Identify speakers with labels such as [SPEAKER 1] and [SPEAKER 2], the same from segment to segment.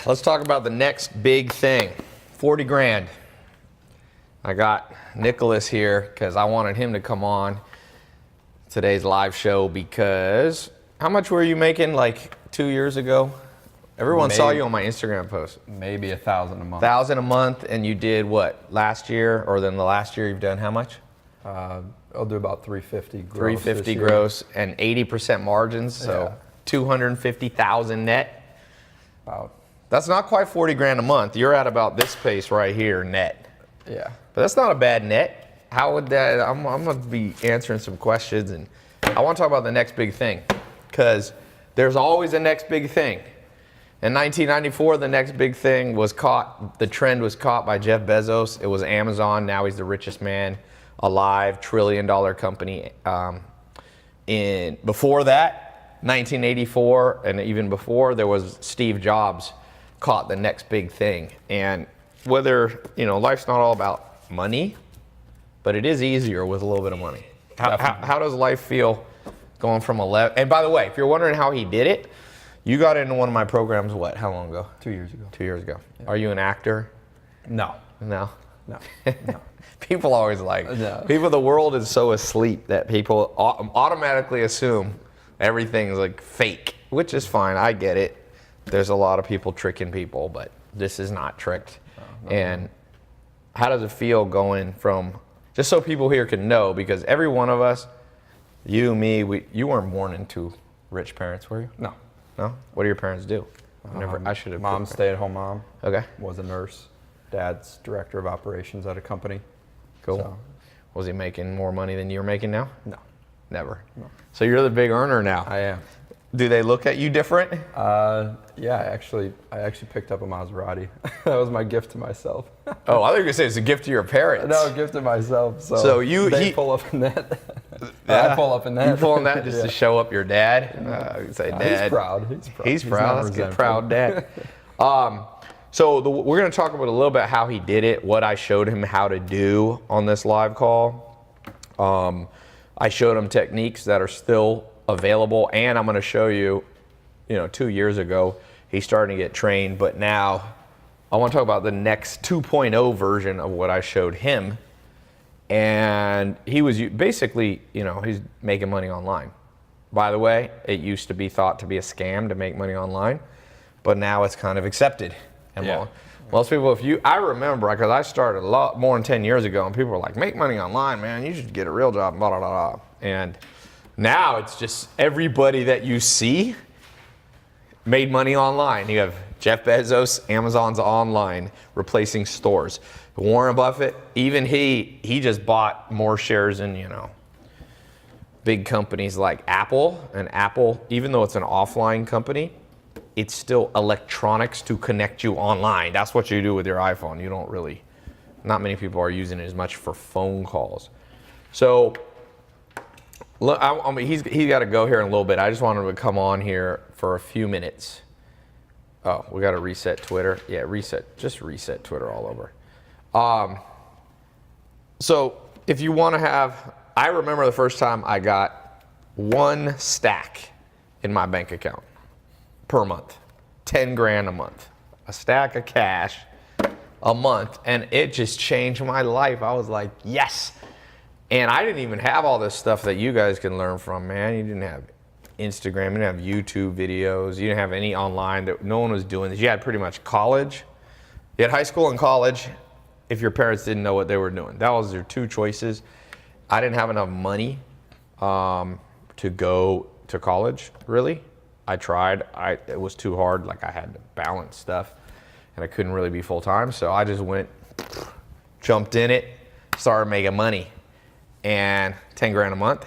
[SPEAKER 1] let's talk about the next big thing. 40 grand. I got Nicholas here because I wanted him to come on today's live show because how much were you making like 2 years ago? Everyone saw you on my Instagram post.
[SPEAKER 2] Maybe $1,000 a month.
[SPEAKER 1] 1,000 a month, and you did what last year, or then the last year you've done how much?
[SPEAKER 2] I'll do about 350 gross.
[SPEAKER 1] 350 gross and 80% margins, so
[SPEAKER 2] Yeah.
[SPEAKER 1] 250,000 net.
[SPEAKER 2] About.
[SPEAKER 1] That's not quite 40 grand a month. You're at about this pace right here net.
[SPEAKER 2] Yeah.
[SPEAKER 1] But that's not a bad net. How would that? I'm gonna be answering some questions, and I want to talk about the next big thing, because there's always a next big thing. In 1994, the next big thing was caught. The trend was caught by Jeff Bezos. It was Amazon. Now he's the richest man alive, $1 trillion company. Before that, 1984, and even before, there was Steve Jobs caught the next big thing. And whether, life's not all about money, but it is easier with a little bit of money. How does life feel going from 11? And by the way, if you're wondering how he did it, you got into one of my programs, how long ago?
[SPEAKER 2] 2 years ago.
[SPEAKER 1] 2 years ago.
[SPEAKER 2] Yeah.
[SPEAKER 1] Are you an actor?
[SPEAKER 2] No.
[SPEAKER 1] No.
[SPEAKER 2] No.
[SPEAKER 1] People always the world is so asleep that people automatically assume everything's like fake, which is fine. I get it. There's a lot of people tricking people, but this is not tricked. And how does it feel going from, just so people here can know, because every one of us, you, me, you weren't born into rich parents, were you?
[SPEAKER 2] No.
[SPEAKER 1] No? What do your parents do? I should have.
[SPEAKER 2] Mom's stay-at-home mom.
[SPEAKER 1] Okay.
[SPEAKER 2] Was a nurse. Dad's director of operations at a company.
[SPEAKER 1] Cool.
[SPEAKER 2] So.
[SPEAKER 1] Was he making more money than you're making now?
[SPEAKER 2] No.
[SPEAKER 1] Never.
[SPEAKER 2] No.
[SPEAKER 1] So you're the big earner now.
[SPEAKER 2] I am.
[SPEAKER 1] Do they look at you different?
[SPEAKER 2] Yeah, I actually picked up a Maserati. That was my gift to myself.
[SPEAKER 1] Oh, I thought you were gonna say it's a gift to your parents.
[SPEAKER 2] No, gift to myself.
[SPEAKER 1] So
[SPEAKER 2] they pull up in that.
[SPEAKER 1] I
[SPEAKER 2] pull up in that.
[SPEAKER 1] You pull in that just to show up your dad. Say, Dad.
[SPEAKER 2] He's proud.
[SPEAKER 1] He's proud. That's a good, proud dad. So we're gonna talk about a little bit how he did it, what I showed him how to do on this live call. I showed him techniques that are still available, and I'm gonna show you, 2 years ago, he's starting to get trained, but now I want to talk about the next 2.0 version of what I showed him. And he was basically, he's making money online. By the way, it used to be thought to be a scam to make money online, but now it's kind of accepted. And most people, I remember, because I started a lot more than 10 years ago, and people were like, make money online, man, you should get a real job, blah, blah, blah, blah. And now it's just everybody that you see made money online. You have Jeff Bezos, Amazon's online, replacing stores. Warren Buffett, even he just bought more shares in, big companies like Apple. And Apple, even though it's an offline company, it's still electronics to connect you online. That's what you do with your iPhone. You don't really, not many people are using it as much for phone calls. So, look, he's got to go here in a little bit. I just wanted him to come on here for a few minutes. Oh, we got to reset Twitter. Yeah, just reset Twitter all over. So if you want to I remember the first time I got one stack in my bank account per month, 10 grand a month, a stack of cash a month. And it just changed my life. I was like, yes. And I didn't even have all this stuff that you guys can learn from, man. You didn't have Instagram, you didn't have YouTube videos, you didn't have any online, no one was doing this. You had pretty much college. You had high school and college if your parents didn't know what they were doing. That was your two choices. I didn't have enough money to go to college, really. I tried. It was too hard. Like, I had to balance stuff, and I couldn't really be full-time. So I just jumped in it, started making money. And 10 grand a month.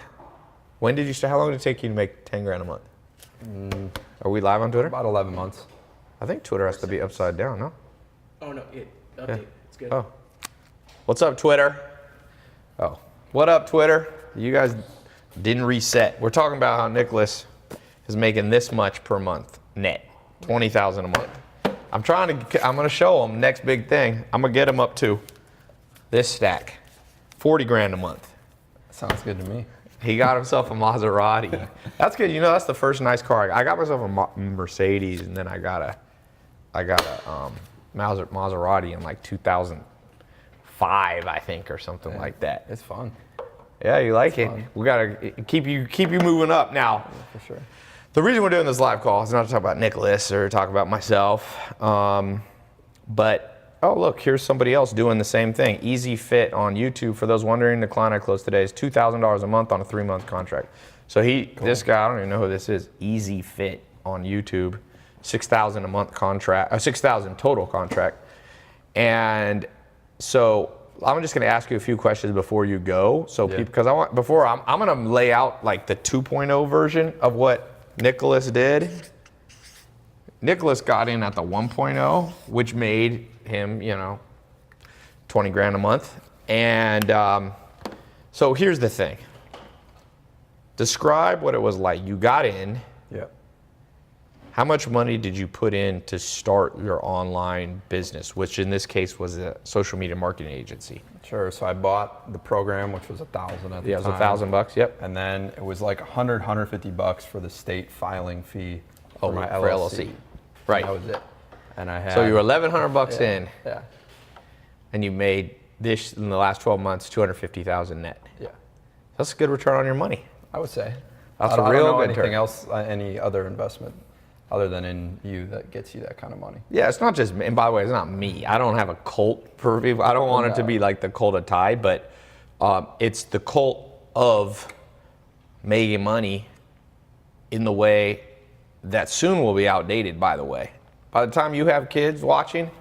[SPEAKER 1] When did you start? How long did it take you to make 10 grand a month? Are we live on Twitter?
[SPEAKER 2] About 11 months.
[SPEAKER 1] I think Twitter has to be upside down, no?
[SPEAKER 3] Oh, no, update.
[SPEAKER 1] Yeah.
[SPEAKER 3] It's good.
[SPEAKER 1] Oh. What's up, Twitter? Oh. What up, Twitter? You guys didn't reset. We're talking about how Nicholas is making this much per month, net, $20,000 a month. I'm going to show him next big thing. I'm going to get him up to this stack, 40 grand a month.
[SPEAKER 2] Sounds good to me.
[SPEAKER 1] He got himself a Maserati. That's good. That's the first nice car. I got myself a Mercedes, and then I got I got a Maserati in like 2005, I think, or something like that.
[SPEAKER 2] It's fun.
[SPEAKER 1] Yeah, you like it.
[SPEAKER 2] Fun.
[SPEAKER 1] We gotta keep you moving up now.
[SPEAKER 2] Yeah, for sure.
[SPEAKER 1] The reason we're doing this live call is not to talk about Nicholas or talk about myself, but oh look, here's somebody else doing the same thing. Easy Fit on YouTube. For those wondering, the client I closed today is $2,000 a month on a 3-month contract. So this guy, I don't even know who this is. Easy Fit on YouTube, $6,000 a month contract, $6,000 total contract, and so. I'm just going to ask you a few questions before you go. So, because I'm going to lay out like the 2.0 version of what Nicholas did. Nicholas got in at the 1.0, which made him, 20 grand a month. And so here's the thing. Describe what it was like. You got in.
[SPEAKER 2] Yep.
[SPEAKER 1] How much money did you put in to start your online business, which in this case was a social media marketing agency?
[SPEAKER 2] Sure. So I bought the program, which was $1,000 at the time.
[SPEAKER 1] Yeah, it was $1,000. Yep.
[SPEAKER 2] And then it was like $150 for the state filing fee for my
[SPEAKER 1] for
[SPEAKER 2] LLC.
[SPEAKER 1] Right.
[SPEAKER 2] And that was it. And I had.
[SPEAKER 1] So you were $1,100 in.
[SPEAKER 2] Yeah.
[SPEAKER 1] And you made this in the last 12 months, $250,000 net.
[SPEAKER 2] Yeah.
[SPEAKER 1] That's a good return on your money.
[SPEAKER 2] I would say.
[SPEAKER 1] That's
[SPEAKER 2] I
[SPEAKER 1] a
[SPEAKER 2] don't
[SPEAKER 1] real
[SPEAKER 2] know
[SPEAKER 1] good
[SPEAKER 2] anything
[SPEAKER 1] return.
[SPEAKER 2] else, any other investment other than in you that gets you that kind of money.
[SPEAKER 1] Yeah, it's not just me. And by the way, it's not me. I don't have a cult for people. I don't want it to be like the cult of Tai, but it's the cult of making money in the way that soon will be outdated, by the way. By the time you have kids watching,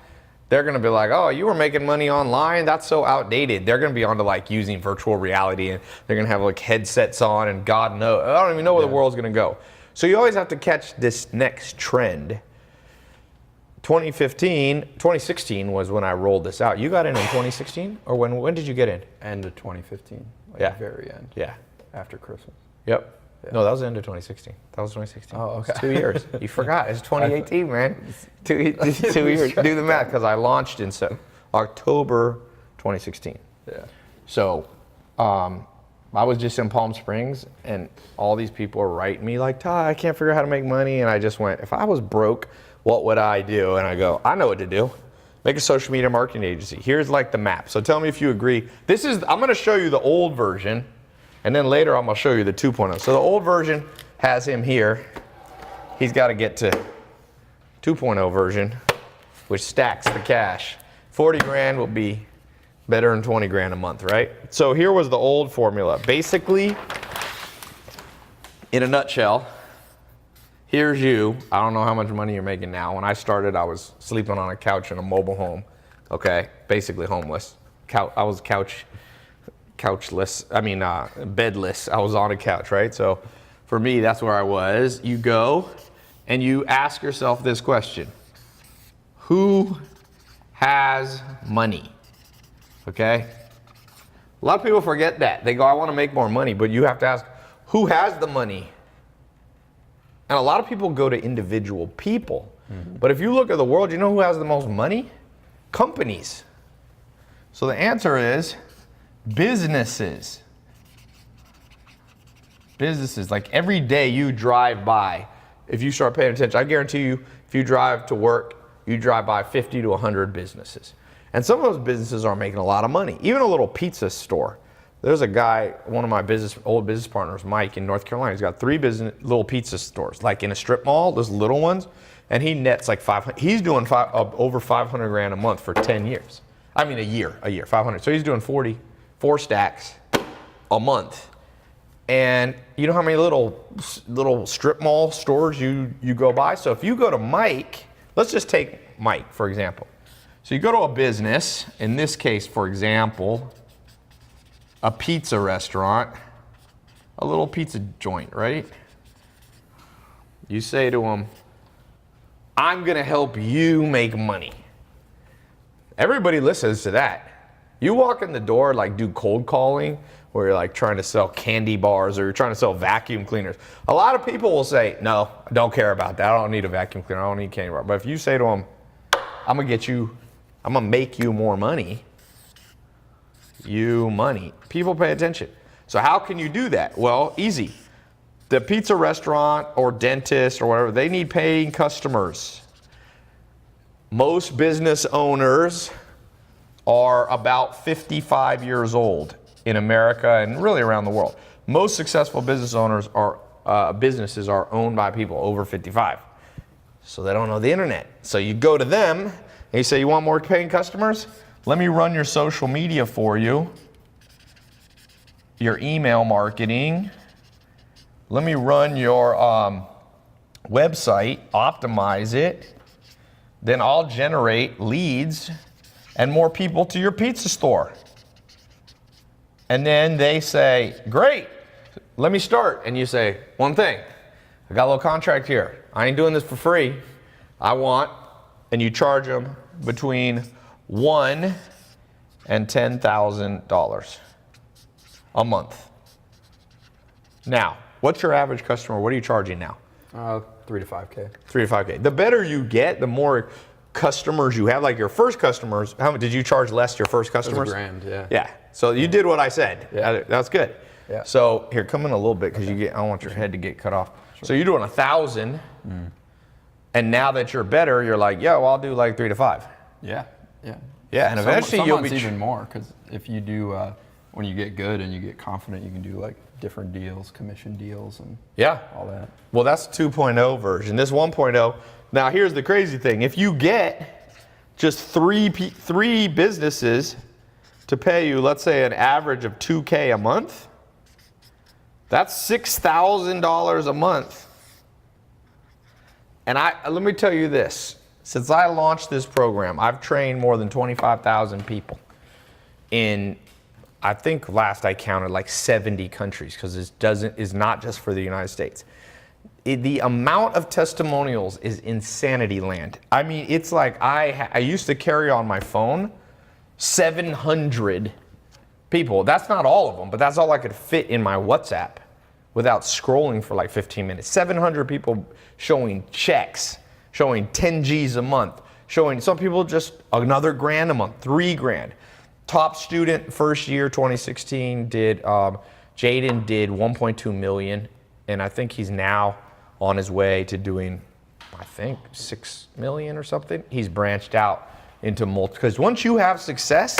[SPEAKER 1] they're going to be like, oh, you were making money online? That's so outdated. They're going to be onto like using virtual reality, and they're going to have like headsets on, and God knows. I don't even know where the world's going to go. So you always have to catch this next trend. 2016 was when I rolled this out. You got in 2016? Or when did you get in?
[SPEAKER 2] End of 2015. Like very end.
[SPEAKER 1] Yeah.
[SPEAKER 2] After Christmas.
[SPEAKER 1] Yep.
[SPEAKER 2] Yeah.
[SPEAKER 1] No, that was the end of 2016. That was 2016.
[SPEAKER 2] Oh, okay.
[SPEAKER 1] It's 2 years. You forgot. It's 2018, man. 2 years. Do the math, because I launched in October 2016.
[SPEAKER 2] Yeah.
[SPEAKER 1] So I was just in Palm Springs, and all these people were writing me like, Tai, I can't figure out how to make money. And I just went, if I was broke, what would I do? And I go, I know what to do. Make a social media marketing agency. Here's like the map. So tell me if you agree. I'm going to show you the old version, and then later I'm going to show you the 2.0. So the old version has him here. He's got to get to 2.0 version, which stacks the cash. 40 grand will be better than 20 grand a month, right? So here was the old formula. Basically, in a nutshell, here's you. I don't know how much money you're making now. When I started, I was sleeping on a couch in a mobile home, okay? Basically homeless. I was bedless. I was on a couch, right? So for me, that's where I was. You go and you ask yourself this question. Who has money? Okay? A lot of people forget that. They go, I want to make more money, but you have to ask, who has the money? And a lot of people go to individual people. Mm-hmm. But if you look at the world, you know who has the most money? Companies. So the answer is businesses. Businesses. Like every day you drive by, if you start paying attention, I guarantee you, if you drive to work, you drive by 50 to 100 businesses. And some of those businesses are making a lot of money. Even a little pizza store. There's a guy, one of my old business partners, Mike, in North Carolina. He's got 3 little pizza stores, like in a strip mall, those little ones, and he nets like 500. He's doing over 500 grand a month for 10 years. I mean, a year, 500. So he's doing 4 stacks a month. And you know how many little strip mall stores you go by? So if you go to Mike, let's just take Mike, for example. So you go to a business, in this case, for example, a pizza restaurant, a little pizza joint, right? You say to them, I'm gonna help you make money. Everybody listens to that. You walk in the door, like do cold calling, where you're like trying to sell candy bars or you're trying to sell vacuum cleaners. A lot of people will say, no, I don't care about that. I don't need a vacuum cleaner, I don't need candy bar. But if you say to them, I'm gonna make you more money, people pay attention. So how can you do that? Well, easy. The pizza restaurant or dentist or whatever, they need paying customers. Most business owners are about 55 years old in America and really around the world. Most successful business owners are businesses are owned by people over 55. So they don't know the internet. So you go to them and you say, you want more paying customers? Let me run your social media for you, your email marketing. Let me run your website, optimize it. Then I'll generate leads and more people to your pizza store. And then they say, great, let me start. And you say, one thing, I got a little contract here. I ain't doing this for free. I want, and you charge them between $1,000 and $10,000 a month. Now, what's your average customer? What are you charging now?
[SPEAKER 2] 3 to 5K.
[SPEAKER 1] 3 to 5K. The better you get, the more customers you have. Like your first customers, how much did you charge less your first customers?
[SPEAKER 2] $1,000, yeah.
[SPEAKER 1] Yeah. So you did what I said.
[SPEAKER 2] Yeah.
[SPEAKER 1] That's good.
[SPEAKER 2] Yeah.
[SPEAKER 1] So here, come in a little bit because I don't want your head to get cut off. Sure. So you're doing 1,000, and now that you're better, you're like, yeah, well, I'll do like 3 to 5.
[SPEAKER 2] Yeah. Yeah.
[SPEAKER 1] Yeah, and eventually you'll be
[SPEAKER 2] even more, because if you do, when you get good and you get confident, you can do like different deals, commission deals, and all that.
[SPEAKER 1] Well, that's 2.0 version. This 1.0. Now here's the crazy thing: if you get just three businesses to pay you, let's say an average of $2K a month, that's $6,000 a month. And let me tell you this. Since I launched this program, I've trained more than 25,000 people in, I think last I counted, like 70 countries, because is not just for the United States. The amount of testimonials is insanity land. I mean, it's like I used to carry on my phone 700 people. That's not all of them, but that's all I could fit in my WhatsApp without scrolling for like 15 minutes. 700 people showing checks, showing 10 G's a month, showing some people just another grand a month, $3,000. Top student first year 2016 did Jaden did 1.2 million, and I think he's now on his way to doing, I think 6 million or something. He's branched out into because once you have success,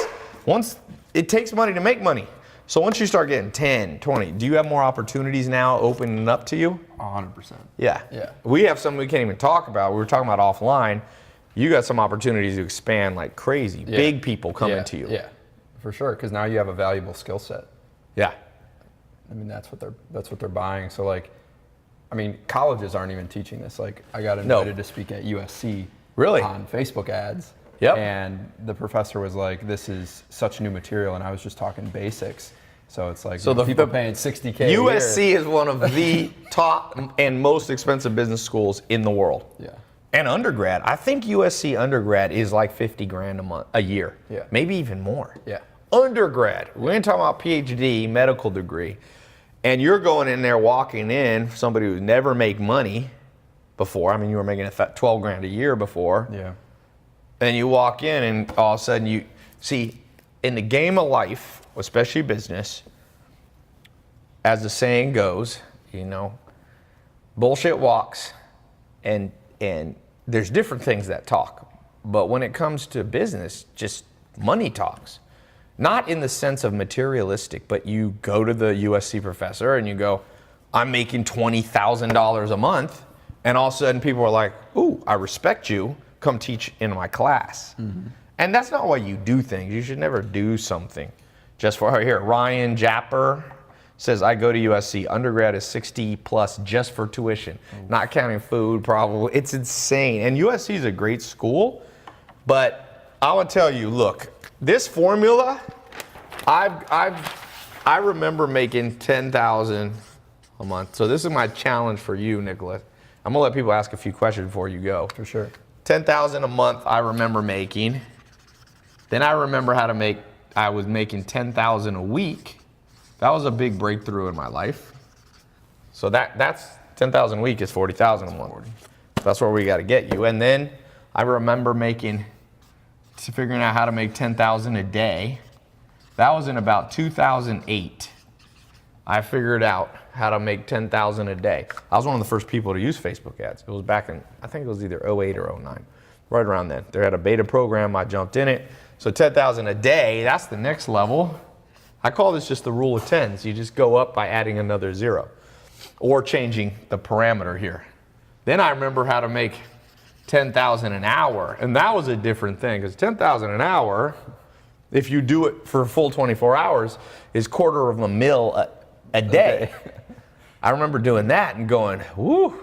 [SPEAKER 1] it takes money to make money. So once you start getting 10, 20, do you have more opportunities now opening up to you?
[SPEAKER 2] 100%.
[SPEAKER 1] Yeah.
[SPEAKER 2] Yeah.
[SPEAKER 1] We have something we can't even talk about. We were talking about offline. You got some opportunities to expand like crazy.
[SPEAKER 2] Yeah.
[SPEAKER 1] Big people coming to you.
[SPEAKER 2] Yeah, for sure. Because now you have a valuable skill set.
[SPEAKER 1] Yeah.
[SPEAKER 2] I mean, that's what they're buying. So like, I mean, colleges aren't even teaching this. Like, I got invited to speak at USC.
[SPEAKER 1] Really?
[SPEAKER 2] On Facebook ads.
[SPEAKER 1] Yep.
[SPEAKER 2] And the professor was like, "This is such new material," and I was just talking basics. So it's like, people paying $60K.
[SPEAKER 1] USC is one of the top and most expensive business schools in the world.
[SPEAKER 2] Yeah.
[SPEAKER 1] And undergrad, I think USC undergrad is like $50,000 a year.
[SPEAKER 2] Yeah.
[SPEAKER 1] Maybe even more.
[SPEAKER 2] Yeah.
[SPEAKER 1] Undergrad. We ain't talking about PhD, medical degree. And you're going in there, walking in, somebody who never made money before. I mean, you were making $12,000 a year before.
[SPEAKER 2] Yeah.
[SPEAKER 1] And you walk in, and all of a sudden you see, in the game of life, especially business, as the saying goes, bullshit walks, and there's different things that talk. But when it comes to business, just money talks. Not in the sense of materialistic, but you go to the USC professor and you go, I'm making $20,000 a month. And all of a sudden people are like, ooh, I respect you. Come teach in my class. Mm-hmm. And that's not why you do things. You should never do something just for here. Ryan Japper says, I go to USC. Undergrad is 60 plus just for tuition, not counting food probably. It's insane. And USC is a great school, but I would tell you, look, this formula, I remember making $10,000 a month. So this is my challenge for you, Nicholas. I'm gonna let people ask a few questions before you go.
[SPEAKER 2] For sure.
[SPEAKER 1] $10,000 a month I remember making. Then I remember I was making $10,000 a week. That was a big breakthrough in my life. So that's $10,000 a week is $40,000 a month. That's where we got to get you. And then I remember figuring out how to make $10,000 a day. That was in about 2008. I figured out how to make $10,000 a day. I was one of the first people to use Facebook ads. It was back in, I think it was either 08 or 09. right around then. They had a beta program, I jumped in it. So 10,000 a day, that's the next level. I call this just the rule of tens. You just go up by adding another 0 or changing the parameter here. Then I remember how to make 10,000 an hour, and that was a different thing, because 10,000 an hour, if you do it for a full 24 hours, is $250,000 a day. I remember doing that and going, whoo,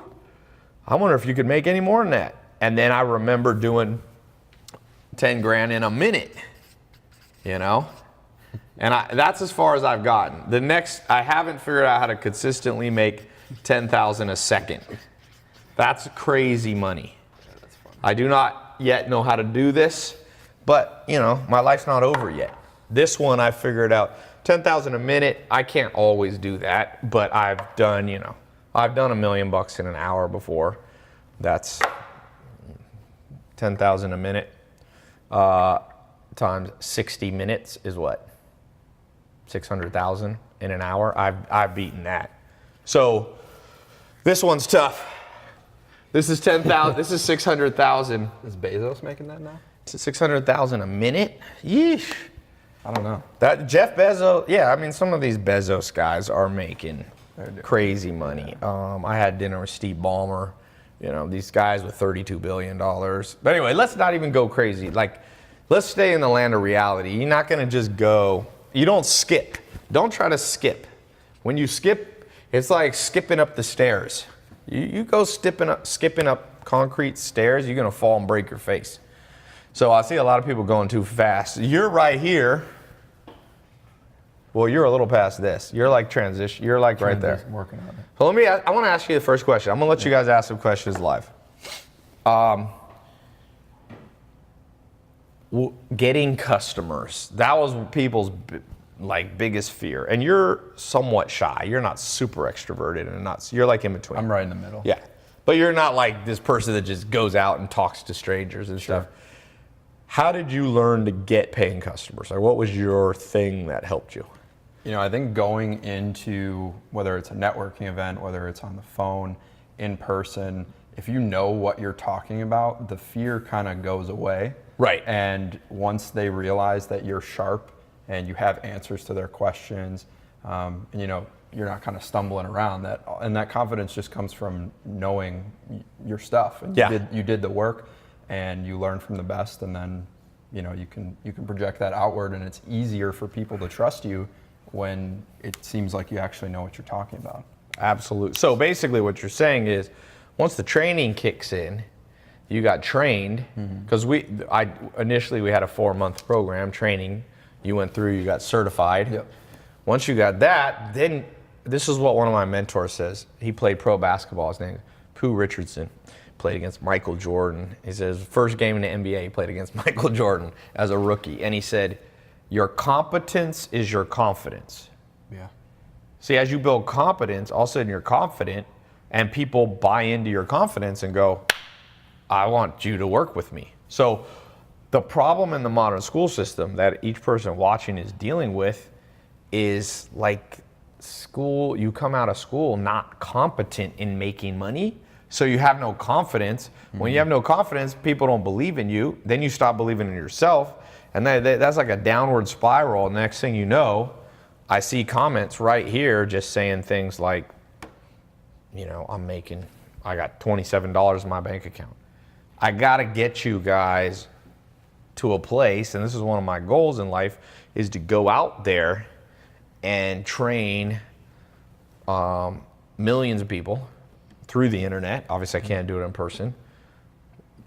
[SPEAKER 1] I wonder if you could make any more than that. And then I remember doing 10 grand in a minute, you know? And that's as far as I've gotten. The next, I haven't figured out how to consistently make 10,000 a second. That's crazy money.
[SPEAKER 2] Yeah, that's fun.
[SPEAKER 1] I do not yet know how to do this, but you know, my life's not over yet. This one I figured out, 10,000 a minute. I can't always do that, but I've done, you know, I've done $1 million in an hour before. That's 10,000 a minute times 60 minutes is what? 600,000 in an hour. I've beaten that. So this one's tough. This is 10,000. This is 600,000.
[SPEAKER 2] Is Bezos making that now?
[SPEAKER 1] 600,000 a minute? Yeesh.
[SPEAKER 2] I don't know.
[SPEAKER 1] That Jeff Bezos, yeah, I mean, some of these Bezos guys are making crazy money. I had dinner with Steve Ballmer, you know, these guys with $32 billion. But anyway, let's not even go crazy. Like, let's stay in the land of reality. You're not going to just go, you don't skip. Don't try to skip. When you skip, it's like skipping up the stairs. You go skipping up concrete stairs, you're going to fall and break your face. So I see a lot of people going too fast. You're right here. Well, you're a little past this. You're like transition. You're like right there.
[SPEAKER 2] Working on it.
[SPEAKER 1] So I want to ask you the first question. I'm going to let you guys ask some questions live. Getting customers. That was people's biggest fear. And you're somewhat shy. You're not super extroverted and you're like in between.
[SPEAKER 2] I'm right in the middle.
[SPEAKER 1] Yeah. But you're not like this person that just goes out and talks to strangers and stuff. How did you learn to get paying customers? Like, what was your thing that helped you?
[SPEAKER 2] You know, I think going into, whether it's a networking event, whether it's on the phone, in person, if you know what you're talking about, the fear kind of goes away.
[SPEAKER 1] Right.
[SPEAKER 2] And once they realize that you're sharp and you have answers to their questions, and you know, you're not kind of stumbling around, and that confidence just comes from knowing your stuff. And you did the work and you learn from the best, and then you know, you can project that outward, and it's easier for people to trust you when it seems like you actually know what you're talking about.
[SPEAKER 1] Absolutely. So basically what you're saying is, once the training kicks in, you got trained, because initially we had a 4-month program training. You went through, you got certified.
[SPEAKER 2] Yep.
[SPEAKER 1] Once you got that, then this is what one of my mentors says. He played pro basketball. His name is Pooh Richardson. Played against Michael Jordan. He says first game in the NBA, he played against Michael Jordan as a rookie. And he said, your competence is your confidence.
[SPEAKER 2] Yeah.
[SPEAKER 1] See, as you build competence, all of a sudden you're confident, and people buy into your confidence and go, I want you to work with me. So the problem in the modern school system that each person watching is dealing with is like school, you come out of school not competent in making money, so you have no confidence. When you have no confidence, people don't believe in you. Then you stop believing in yourself, and that's like a downward spiral. And the next thing you know, I see comments right here just saying things like, you know, I got $27 in my bank account. I got to get you guys to a place, and this is one of my goals in life, is to go out there and train millions of people through the internet. Obviously, I can't do it in person.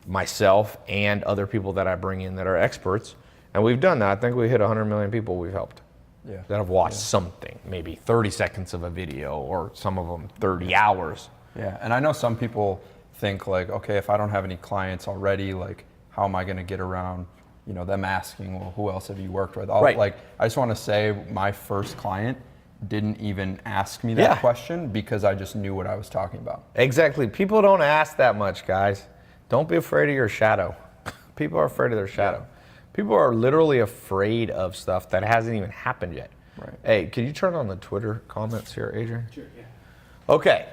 [SPEAKER 1] Myself and other people that I bring in that are experts. And we've done that. I think we hit 100 million people we've helped that have watched something, maybe 30 seconds of a video, or some of them 30 hours.
[SPEAKER 2] Yeah, and I know some people think like, okay, if I don't have any clients already, like, how am I going to get around, you know, them asking, well, who else have you worked with?
[SPEAKER 1] Right.
[SPEAKER 2] Like, I just want to say my first client didn't even ask me that question because I just knew what I was talking about. Exactly.
[SPEAKER 1] People don't ask that much, guys. Don't be afraid of your shadow. People are afraid of their shadow. People are literally afraid of stuff that hasn't even happened yet.
[SPEAKER 2] Right.
[SPEAKER 1] Hey, can you turn on the Twitter comments here, Adrian?
[SPEAKER 3] Sure, yeah.
[SPEAKER 1] Okay.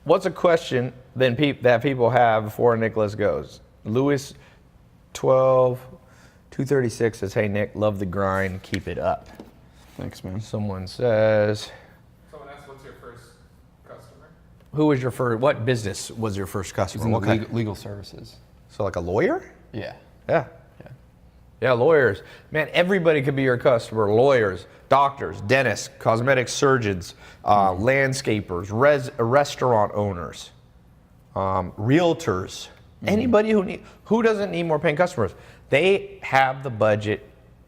[SPEAKER 1] What's a question that people have before Nicholas goes? Louis 12 236 says, "Hey Nick, love the grind, keep it up."
[SPEAKER 2] Thanks, man.
[SPEAKER 1] Someone says,
[SPEAKER 3] Someone asked, what's your first customer?
[SPEAKER 1] "Who was your first? What business was your first customer? What kind?
[SPEAKER 2] Legal services.
[SPEAKER 1] So like a lawyer?
[SPEAKER 2] Yeah.
[SPEAKER 1] Yeah. Yeah, lawyers. Man, everybody could be your customer. Lawyers, doctors, dentists, cosmetic surgeons, landscapers, restaurant owners, realtors. Anybody who doesn't need more paying customers. They have the budget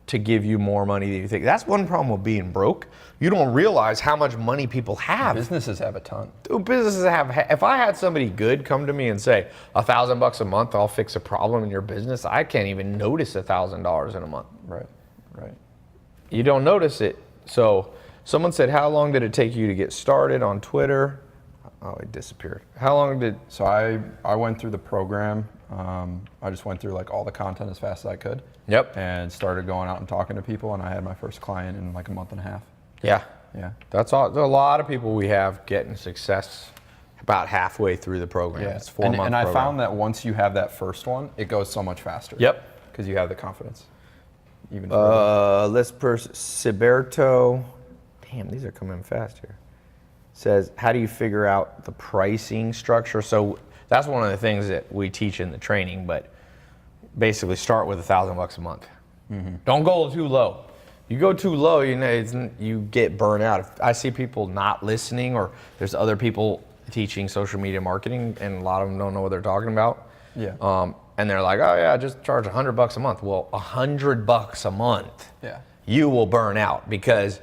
[SPEAKER 1] to give you more money than you think. That's one problem with being broke. You don't realize how much money people have.
[SPEAKER 2] Businesses have a ton.
[SPEAKER 1] Dude, businesses have. If I had somebody good come to me and say, $1,000 a month, I'll fix a problem in your business, I can't even notice $1,000 in a month.
[SPEAKER 2] Right.
[SPEAKER 1] You don't notice it. So someone said, how long did it take you to get started on Twitter? Oh, it disappeared. How long did?
[SPEAKER 2] So I went through the program. I just went through like all the content as fast as I could.
[SPEAKER 1] Yep.
[SPEAKER 2] And started going out and talking to people, and I had my first client in like a month and a half.
[SPEAKER 1] Yeah.
[SPEAKER 2] Yeah.
[SPEAKER 1] That's all. There's a lot of people we have getting success about halfway through the program.
[SPEAKER 2] Yeah.
[SPEAKER 1] It's 4 months.
[SPEAKER 2] And I found that once you have that first one, it goes so much faster.
[SPEAKER 1] Yep.
[SPEAKER 2] Because you have the confidence. Even
[SPEAKER 1] This person, Siberto, damn, these are coming fast here. Says, how do you figure out the pricing structure? So that's one of the things that we teach in the training, but basically start with $1,000 a month. Don't go too low. You go too low, you get burnt out. If I see people not listening, or there's other people teaching social media marketing, and a lot of them don't know what they're talking about.
[SPEAKER 2] Yeah.
[SPEAKER 1] And they're like, oh yeah, just charge $100 a month. Well, $100 a month,
[SPEAKER 2] Yeah.
[SPEAKER 1] you will burn out, because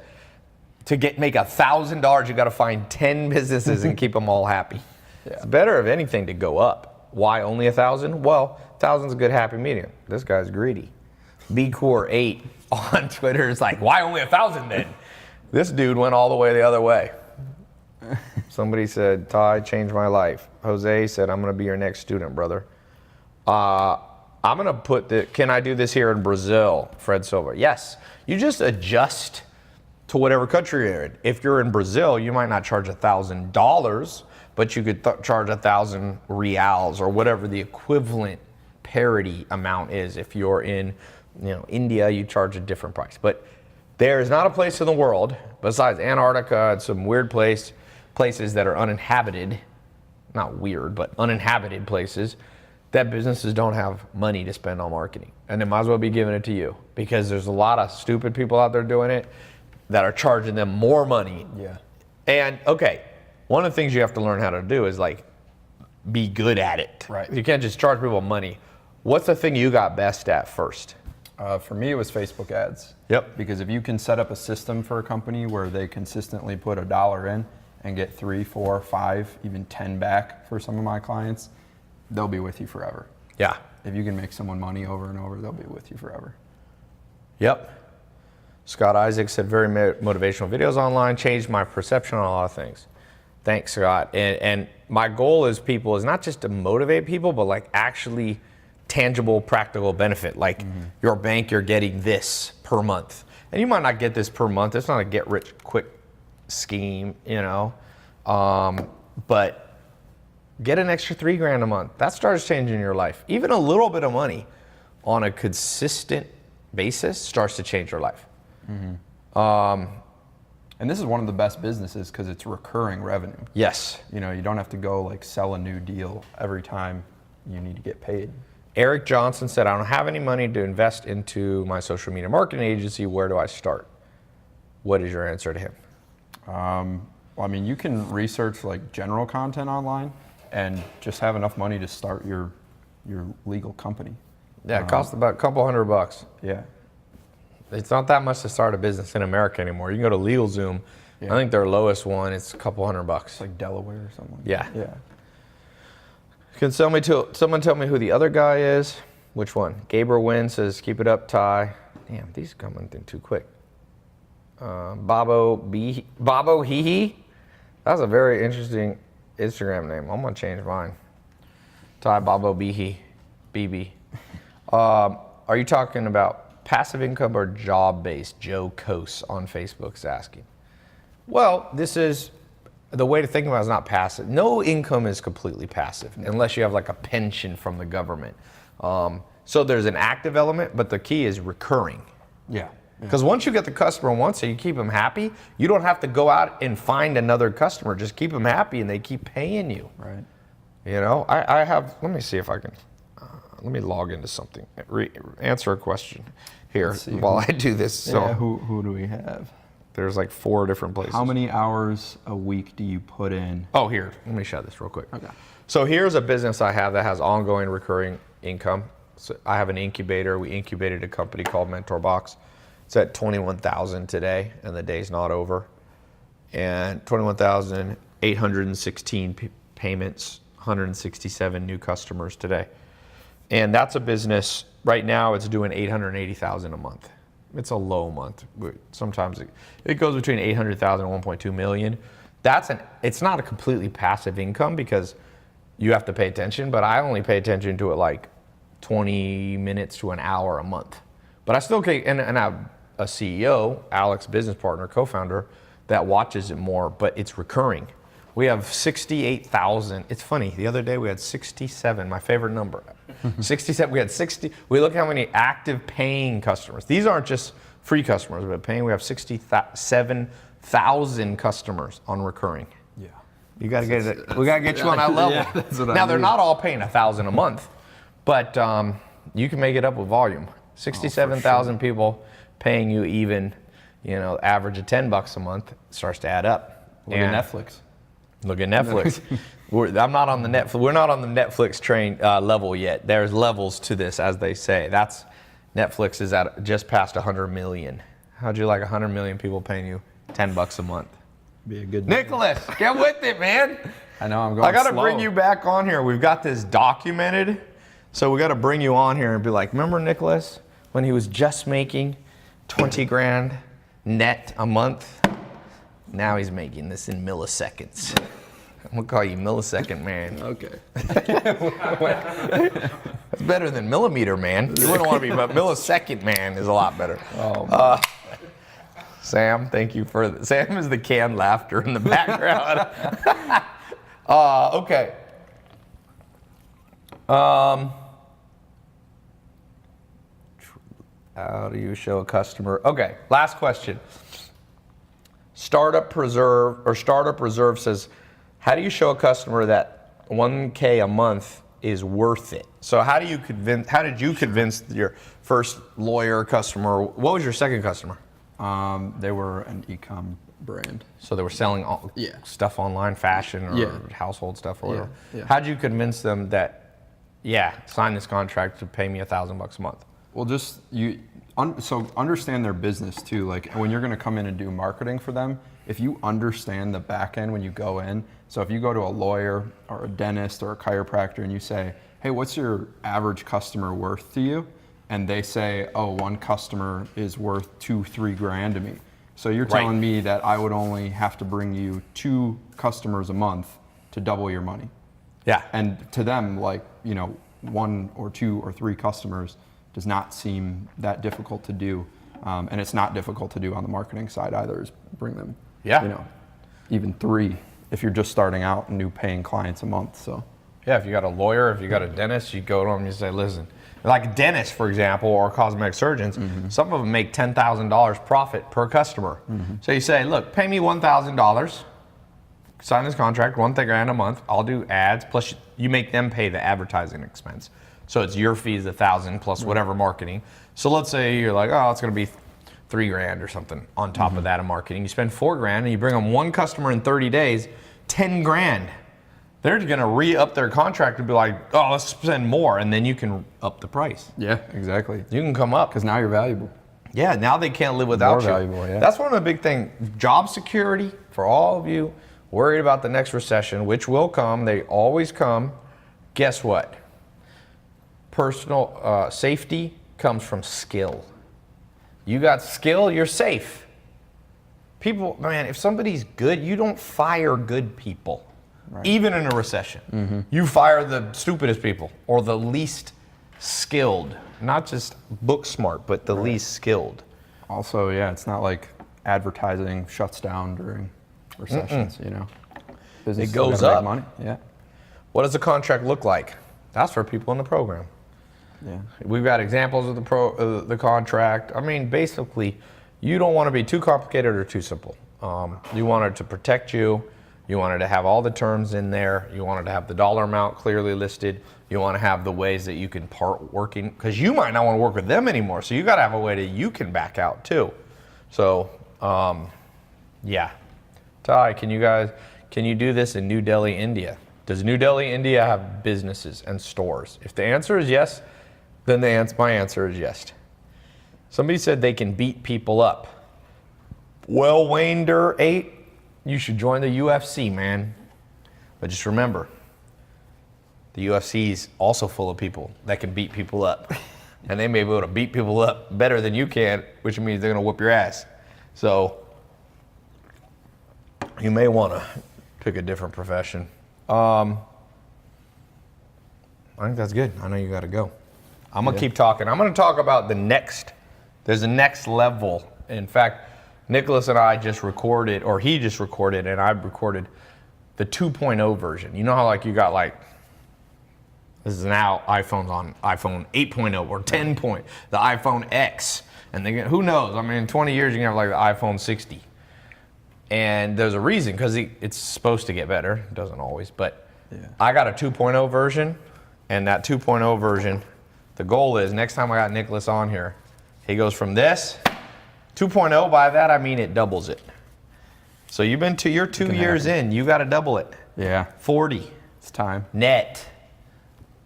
[SPEAKER 1] to make $1,000, you got to find 10 businesses and keep them all happy.
[SPEAKER 2] Yeah.
[SPEAKER 1] It's better, if anything, to go up. Why only 1,000? Well, 1,000's a good happy medium. This guy's greedy. BCore8 on Twitter is like, why only 1,000 then? This dude went all the way the other way. Somebody said, Tai changed my life. Jose said, I'm going to be your next student, brother. I'm going to put can I do this here in Brazil? Fred Silva. Yes. You just adjust to whatever country you're in. If you're in Brazil, you might not charge $1,000, but you could charge 1,000 reals, or whatever the equivalent parity amount is. If you're in India, you charge a different price. But there is not a place in the world, besides Antarctica and some weird places that are uninhabited, not weird, but uninhabited places, that businesses don't have money to spend on marketing. And they might as well be giving it to you, because there's a lot of stupid people out there doing it that are charging them more money.
[SPEAKER 2] Yeah.
[SPEAKER 1] And okay, one of the things you have to learn how to do is like be good at it.
[SPEAKER 2] Right.
[SPEAKER 1] You can't just charge people money. What's the thing you got best at first?
[SPEAKER 2] For me, it was Facebook ads.
[SPEAKER 1] Yep.
[SPEAKER 2] Because if you can set up a system for a company where they consistently put $1 in and get 3, 4, 5, even 10 back for some of my clients, they'll be with you forever.
[SPEAKER 1] Yeah.
[SPEAKER 2] If you can make someone money over and over, they'll be with you forever.
[SPEAKER 1] Yep. Scott Isaac said, very motivational videos online, changed my perception on a lot of things. Thanks, Scott. And my goal is not just to motivate people, but like actually tangible, practical benefit. Like your bank, you're getting this per month. And you might not get this per month. It's not a get rich quick scheme, but get an extra $3,000 a month. That starts changing your life. Even a little bit of money on a consistent basis starts to change your life.
[SPEAKER 2] And this is one of the best businesses because it's recurring revenue.
[SPEAKER 1] Yes.
[SPEAKER 2] You don't have to go like sell a new deal every time you need to get paid.
[SPEAKER 1] Eric Johnson said, I don't have any money to invest into my social media marketing agency. Where do I start? What is your answer to him?
[SPEAKER 2] Well, you can research like general content online and just have enough money to start your legal company.
[SPEAKER 1] Yeah, it costs about a couple $100.
[SPEAKER 2] Yeah.
[SPEAKER 1] It's not that much to start a business in America anymore. You can go to LegalZoom.
[SPEAKER 2] Yeah.
[SPEAKER 1] I think their lowest one, it's a couple $100.
[SPEAKER 2] It's like Delaware or something.
[SPEAKER 1] Yeah.
[SPEAKER 2] Yeah.
[SPEAKER 1] Can someone tell me who the other guy is? Which one? Gabriel Wynn says, keep it up, Tai. Damn, these are coming in too quick. Babo Hee. That's a very interesting Instagram name. I'm gonna change mine. Tai Babo Bihi. BB. Are you talking about passive income or job-based? Joe Kose on Facebook is asking. Well, this is the way to think about it is not passive. No income is completely passive unless you have like a pension from the government. So there's an active element, but the key is recurring.
[SPEAKER 2] Yeah.
[SPEAKER 1] Because once you get the customer once and you keep them happy, you don't have to go out and find another customer. Just keep them happy and they keep paying you.
[SPEAKER 2] Right.
[SPEAKER 1] You know, I have, let me see if I can, let me log into something. Answer a question here while I do this. So
[SPEAKER 2] Yeah, who do we have?
[SPEAKER 1] there's like 4 different places.
[SPEAKER 2] How many hours a week do you put in?
[SPEAKER 1] Oh, here, let me show this real quick.
[SPEAKER 2] Okay.
[SPEAKER 1] So here's a business I have that has ongoing recurring income. So I have an incubator. We incubated a company called Mentor Box. It's at 21,000 today, and the day's not over. And 21,816 payments, 167 new customers today. And that's a business, right now it's doing 880,000 a month. It's a low month. Sometimes it goes between 800,000 and 1.2 million. It's not a completely passive income because you have to pay attention, but I only pay attention to it like 20 minutes to an hour a month. But I still and I have a CEO, Alex, business partner, co-founder, that watches it more, but it's recurring. We have 68,000. It's funny, the other day we had 67, my favorite number. 67, we had 60. We look how many active paying customers. These aren't just free customers, but paying. We have 67,000 customers on recurring.
[SPEAKER 2] Yeah.
[SPEAKER 1] You gotta get it. We gotta get you on that level.
[SPEAKER 2] Yeah, that's what
[SPEAKER 1] Now they're not all paying 1,000 a month, but you can make it up with volume. 67,000 people paying you even, average of $10 a month starts to add up.
[SPEAKER 2] Look at Netflix.
[SPEAKER 1] Look at Netflix. I'm not on the Netflix. We're not on the Netflix train level yet. There's levels to this, as they say. Netflix is at just past 100 million. How'd you like 100 million people paying you $10 a month?
[SPEAKER 2] Be a good
[SPEAKER 1] Nicholas, get with it, man.
[SPEAKER 2] I know, I'm going
[SPEAKER 1] I gotta
[SPEAKER 2] slow.
[SPEAKER 1] bring you back on here. We've got this documented, so we gotta bring you on here and be like, remember Nicholas when he was just making 20 grand net a month? Now he's making this in milliseconds. I'm gonna call you millisecond man.
[SPEAKER 2] Okay.
[SPEAKER 1] It's better than millimeter man. You wouldn't want to be, but millisecond man is a lot better.
[SPEAKER 2] Oh,
[SPEAKER 1] Sam, thank you for Sam is the canned laughter in the background. Okay. How do you show a customer? Okay, last question. Startup Reserve says, how do you show a customer that 1K a month is worth it? So how did you convince your first lawyer customer? What was your second customer?
[SPEAKER 2] They were an e-com brand.
[SPEAKER 1] So they were selling stuff online, fashion or household stuff or whatever.
[SPEAKER 2] Yeah.
[SPEAKER 1] How did you convince them that, sign this contract to pay me $1,000 a month?
[SPEAKER 2] Well, so understand their business too. Like when you're going to come in and do marketing for them, if you understand the back end when you go in, so if you go to a lawyer or a dentist or a chiropractor and you say, hey, what's your average customer worth to you? And they say, oh, one customer is worth $2-3 grand to me. So you're telling me that I would only have to bring you 2 customers a month to double your money.
[SPEAKER 1] Yeah.
[SPEAKER 2] And to them, 1 or 2 or 3 customers does not seem that difficult to do. And it's not difficult to do on the marketing side either, is bring them, even 3 if you're just starting out and new paying clients a month. So
[SPEAKER 1] yeah, if you got a lawyer, if you got a dentist, you go to them and you say, listen, like a dentist, for example, or cosmetic surgeons, some of them make $10,000 profit per customer. So you say, look, pay me $1,000, sign this contract, $1,000 a month, I'll do ads, plus you make them pay the advertising expense. So it's your fees, $1,000 plus whatever marketing. So let's say you're like, oh, it's gonna be $3 grand or something on top of that in marketing. You spend $4 grand and you bring them 1 customer in 30 days, 10 grand. They're gonna re-up their contract and be like, oh, let's spend more, and then you can up the price.
[SPEAKER 2] yeah, exactly.
[SPEAKER 1] You can come up.
[SPEAKER 2] Because now you're valuable.
[SPEAKER 1] Yeah, now they can't live without you.
[SPEAKER 2] More valuable, yeah.
[SPEAKER 1] That's one of the big things. Job security for all of you worried about the next recession, which will come. They always come. Guess what? Personal safety comes from skill. You got skill, you're safe. People, man, if somebody's good, you don't fire good people. Right. Even in a recession. You fire the stupidest people or the least skilled. Not just book smart, but the least skilled.
[SPEAKER 2] Also, it's not like advertising shuts down during recessions, Business
[SPEAKER 1] It goes
[SPEAKER 2] gotta make
[SPEAKER 1] up.
[SPEAKER 2] money. Yeah.
[SPEAKER 1] What does the contract look like? That's for people in the program.
[SPEAKER 2] Yeah.
[SPEAKER 1] We've got examples of the contract. I mean, basically, you don't want to be too complicated or too simple. You want it to protect you. You want it to have all the terms in there. You want it to have the dollar amount clearly listed. You want to have the ways that you can part working, because you might not want to work with them anymore. So you got to have a way that you can back out too. So, yeah. Tai, can you do this in New Delhi, India? Does New Delhi, India have businesses and stores? If the answer is yes, then my answer is yes. Somebody said they can beat people up. Well, Wayne Durr 8, you should join the UFC, man. But just remember, the UFC is also full of people that can beat people up. And they may be able to beat people up better than you can, which means they're going to whoop your ass. So you may want to pick a different profession. I think that's good. I know you got to go. I'm going to keep talking. I'm going to talk about there's a next level. In fact, Nicholas and I just recorded, or he just recorded, and I recorded the 2.0 version. You know how you got this is now iPhones on iPhone 8.0 or 10 point, the iPhone X. And who knows? I mean, in 20 years, you can have the iPhone 60. And there's a reason, because it's supposed to get better. It doesn't always, but I got a 2.0 version, and that 2.0 version, the goal is next time I got Nicholas on here, he goes from this 2.0. By that I mean it doubles it. So you're 2 years in, you got to double it.
[SPEAKER 2] Yeah.
[SPEAKER 1] 40.
[SPEAKER 2] It's time.
[SPEAKER 1] Net.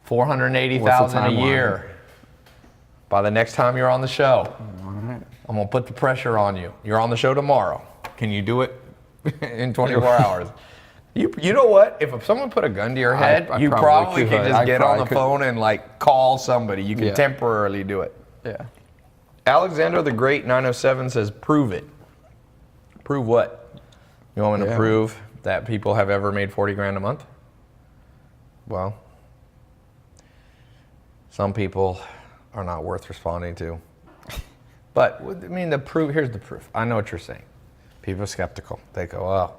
[SPEAKER 1] 480,000 a year. By the next time you're on the show,
[SPEAKER 2] All right.
[SPEAKER 1] I'm gonna put the pressure on you. You're on the show tomorrow. Can you do it in 24 hours? You know what? If someone put a gun to your head, you probably can just get on the phone and call somebody. You can temporarily do it.
[SPEAKER 2] Yeah.
[SPEAKER 1] Alexander the Great 907 says, prove it. Prove what? You want me to prove that people have ever made 40 grand a month? Well, some people are not worth responding to. But I mean, here's the proof. I know what you're saying. People are skeptical. They go,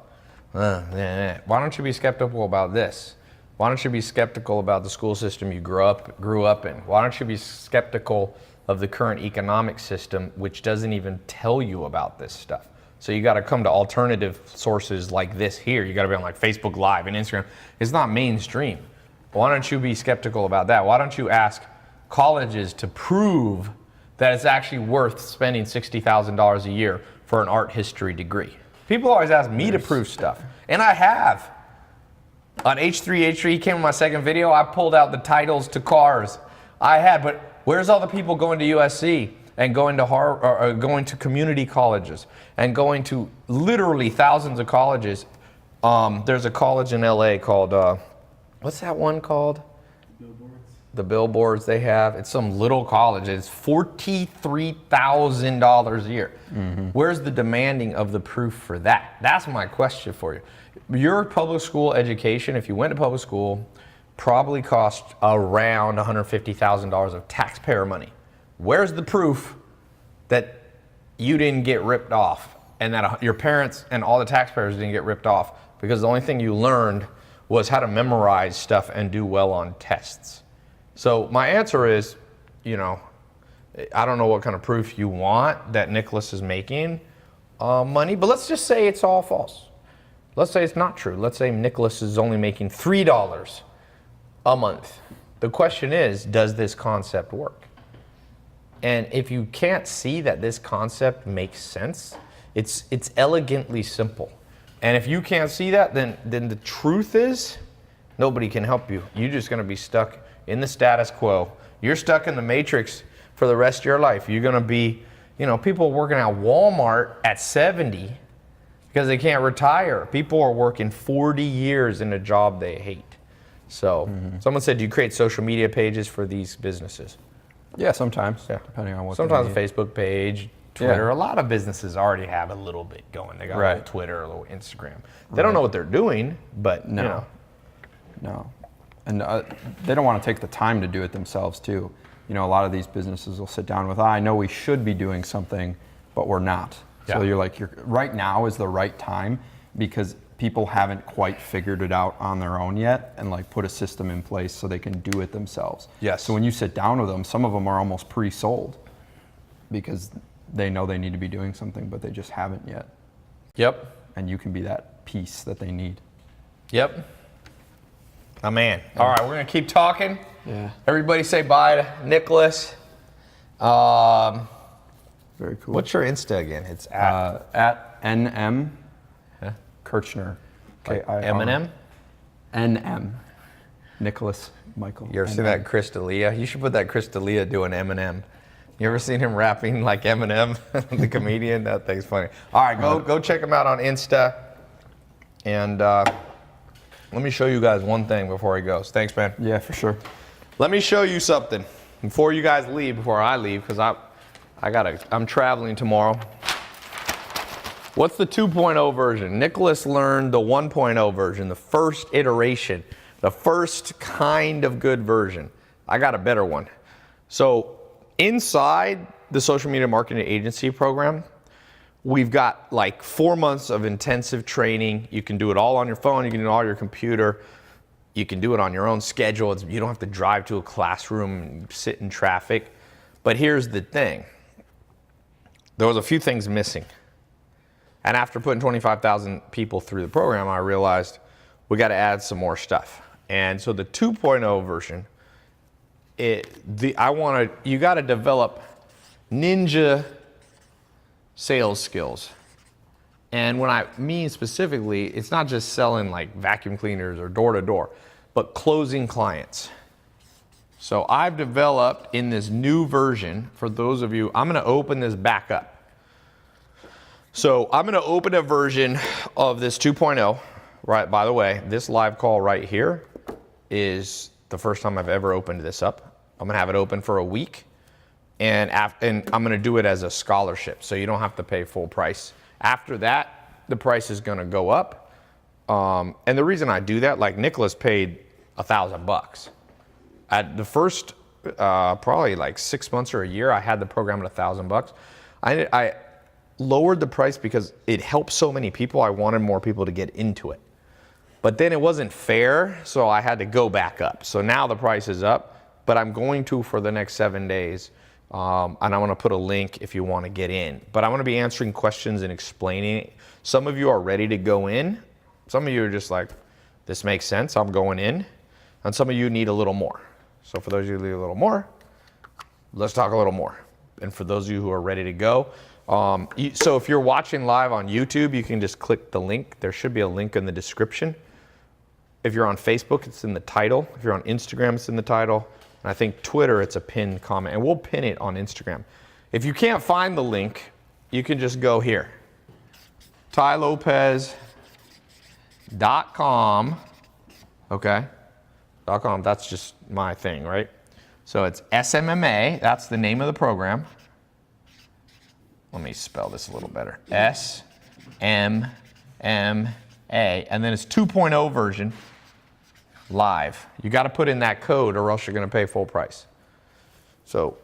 [SPEAKER 1] why don't you be skeptical about this? Why don't you be skeptical about the school system you grew up in? Why don't you be skeptical of the current economic system, which doesn't even tell you about this stuff? So you got to come to alternative sources like this here. You got to be on Facebook Live and Instagram. It's not mainstream. Why don't you be skeptical about that? Why don't you ask colleges to prove that it's actually worth spending $60,000 a year for an art history degree? People always ask me to prove stuff, and I have. On H3 came in my second video, I pulled out the titles to cars. I had, but where's all the people going to USC and going to going to community colleges and going to literally thousands of colleges? There's a college in LA called, what's that one called? The billboards they have. It's some little college. It's $43,000 a year. Mm-hmm. Where's the demanding of the proof for that? That's my question for you. Your public school education, if you went to public school, probably cost around $150,000 of taxpayer money. Where's the proof that you didn't get ripped off and that your parents and all the taxpayers didn't get ripped off? Because the only thing you learned was how to memorize stuff and do well on tests. So my answer is, I don't know what kind of proof you want that Nicholas is making money, but let's just say it's all false. Let's say it's not true. Let's say Nicholas is only making $3 a month. The question is, does this concept work? And if you can't see that this concept makes sense, it's elegantly simple. And if you can't see that, then the truth is, nobody can help you. You're just going to be stuck in the status quo. You're stuck in the matrix for the rest of your life. You're going to be, people working at Walmart at 70 because they can't retire. People are working 40 years in a job they hate. So someone said, do you create social media pages for these businesses?
[SPEAKER 2] Yeah, sometimes, depending on what.
[SPEAKER 1] Sometimes a Facebook page, Twitter. Yeah. A lot of businesses already have a little bit going. They got a little Twitter, a little Instagram. They don't know what they're doing, but
[SPEAKER 2] No. And they don't want to take the time to do it themselves too. A lot of these businesses will sit down with, I know we should be doing something, but we're not. Yeah. So you're right now is the right time, because people haven't quite figured it out on their own yet and like put a system in place so they can do it themselves.
[SPEAKER 1] Yes.
[SPEAKER 2] So when you sit down with them, some of them are almost pre-sold because they know they need to be doing something, but they just haven't yet.
[SPEAKER 1] Yep.
[SPEAKER 2] And you can be that piece that they need.
[SPEAKER 1] Yep. My man. All right, we're gonna keep talking.
[SPEAKER 2] Yeah.
[SPEAKER 1] Everybody say bye to Nicholas.
[SPEAKER 2] Very cool.
[SPEAKER 1] What's your Insta again? It's at
[SPEAKER 2] NM
[SPEAKER 1] Huh?
[SPEAKER 2] Kirchner.
[SPEAKER 1] like
[SPEAKER 2] K-I-R.
[SPEAKER 1] Eminem.
[SPEAKER 2] NM. Nicholas Michael.
[SPEAKER 1] You ever seen that Chris D'Elia? You should put that Chris D'Elia doing Eminem. You ever seen him rapping like Eminem, the comedian? That thing's funny. All right, go check him out on Insta. And let me show you guys one thing before he goes. Thanks, man.
[SPEAKER 2] Yeah, for sure.
[SPEAKER 1] Let me show you something before you guys leave, before I leave, because I'm traveling tomorrow. What's the 2.0 version? Nicholas learned the 1.0 version, the first iteration, the first kind of good version. I got a better one. So inside the social media marketing agency program, we've got like 4 months of intensive training. You can do it all on your phone. You can do it all on your computer. You can do it on your own schedule. You don't have to drive to a classroom and sit in traffic. But here's the thing. There was a few things missing. And after putting 25,000 people through the program, I realized we got to add some more stuff. And so the 2.0 version, you got to develop ninja sales skills. And when I mean specifically, it's not just selling like vacuum cleaners or door to door, but closing clients. So I've developed in this new version, for those of you, I'm gonna open this back up. So I'm gonna open a version of this 2.0, right? By the way, this live call right here is the first time I've ever opened this up. I'm gonna have it open for a week. And I'm gonna do it as a scholarship, so you don't have to pay full price. After that, the price is gonna go up. And the reason I do that, like Nicholas paid $1,000. At the first, probably like 6 months or a year, I had the program at $1,000. I lowered the price because it helped so many people. I wanted more people to get into it. But then it wasn't fair, so I had to go back up. So now the price is up, but I'm going to for the next 7 days. And I'm gonna put a link if you wanna get in. But I'm gonna be answering questions and explaining it. Some of you are ready to go in. Some of you are just like, this makes sense, I'm going in. And some of you need a little more. So for those of you who need a little more, let's talk a little more. And for those of you who are ready to go, so if you're watching live on YouTube, you can just click the link. There should be a link in the description. If you're on Facebook, it's in the title. If you're on Instagram, it's in the title. And I think Twitter, it's a pinned comment. And we'll pin it on Instagram. If you can't find the link, you can just go here. TaiLopez.com. Okay? .com, that's just my thing, right? So it's SMMA, that's the name of the program. Let me spell this a little better. SMMA, and then it's 2.0 version live. You got to put in that code or else you're going to pay full price. So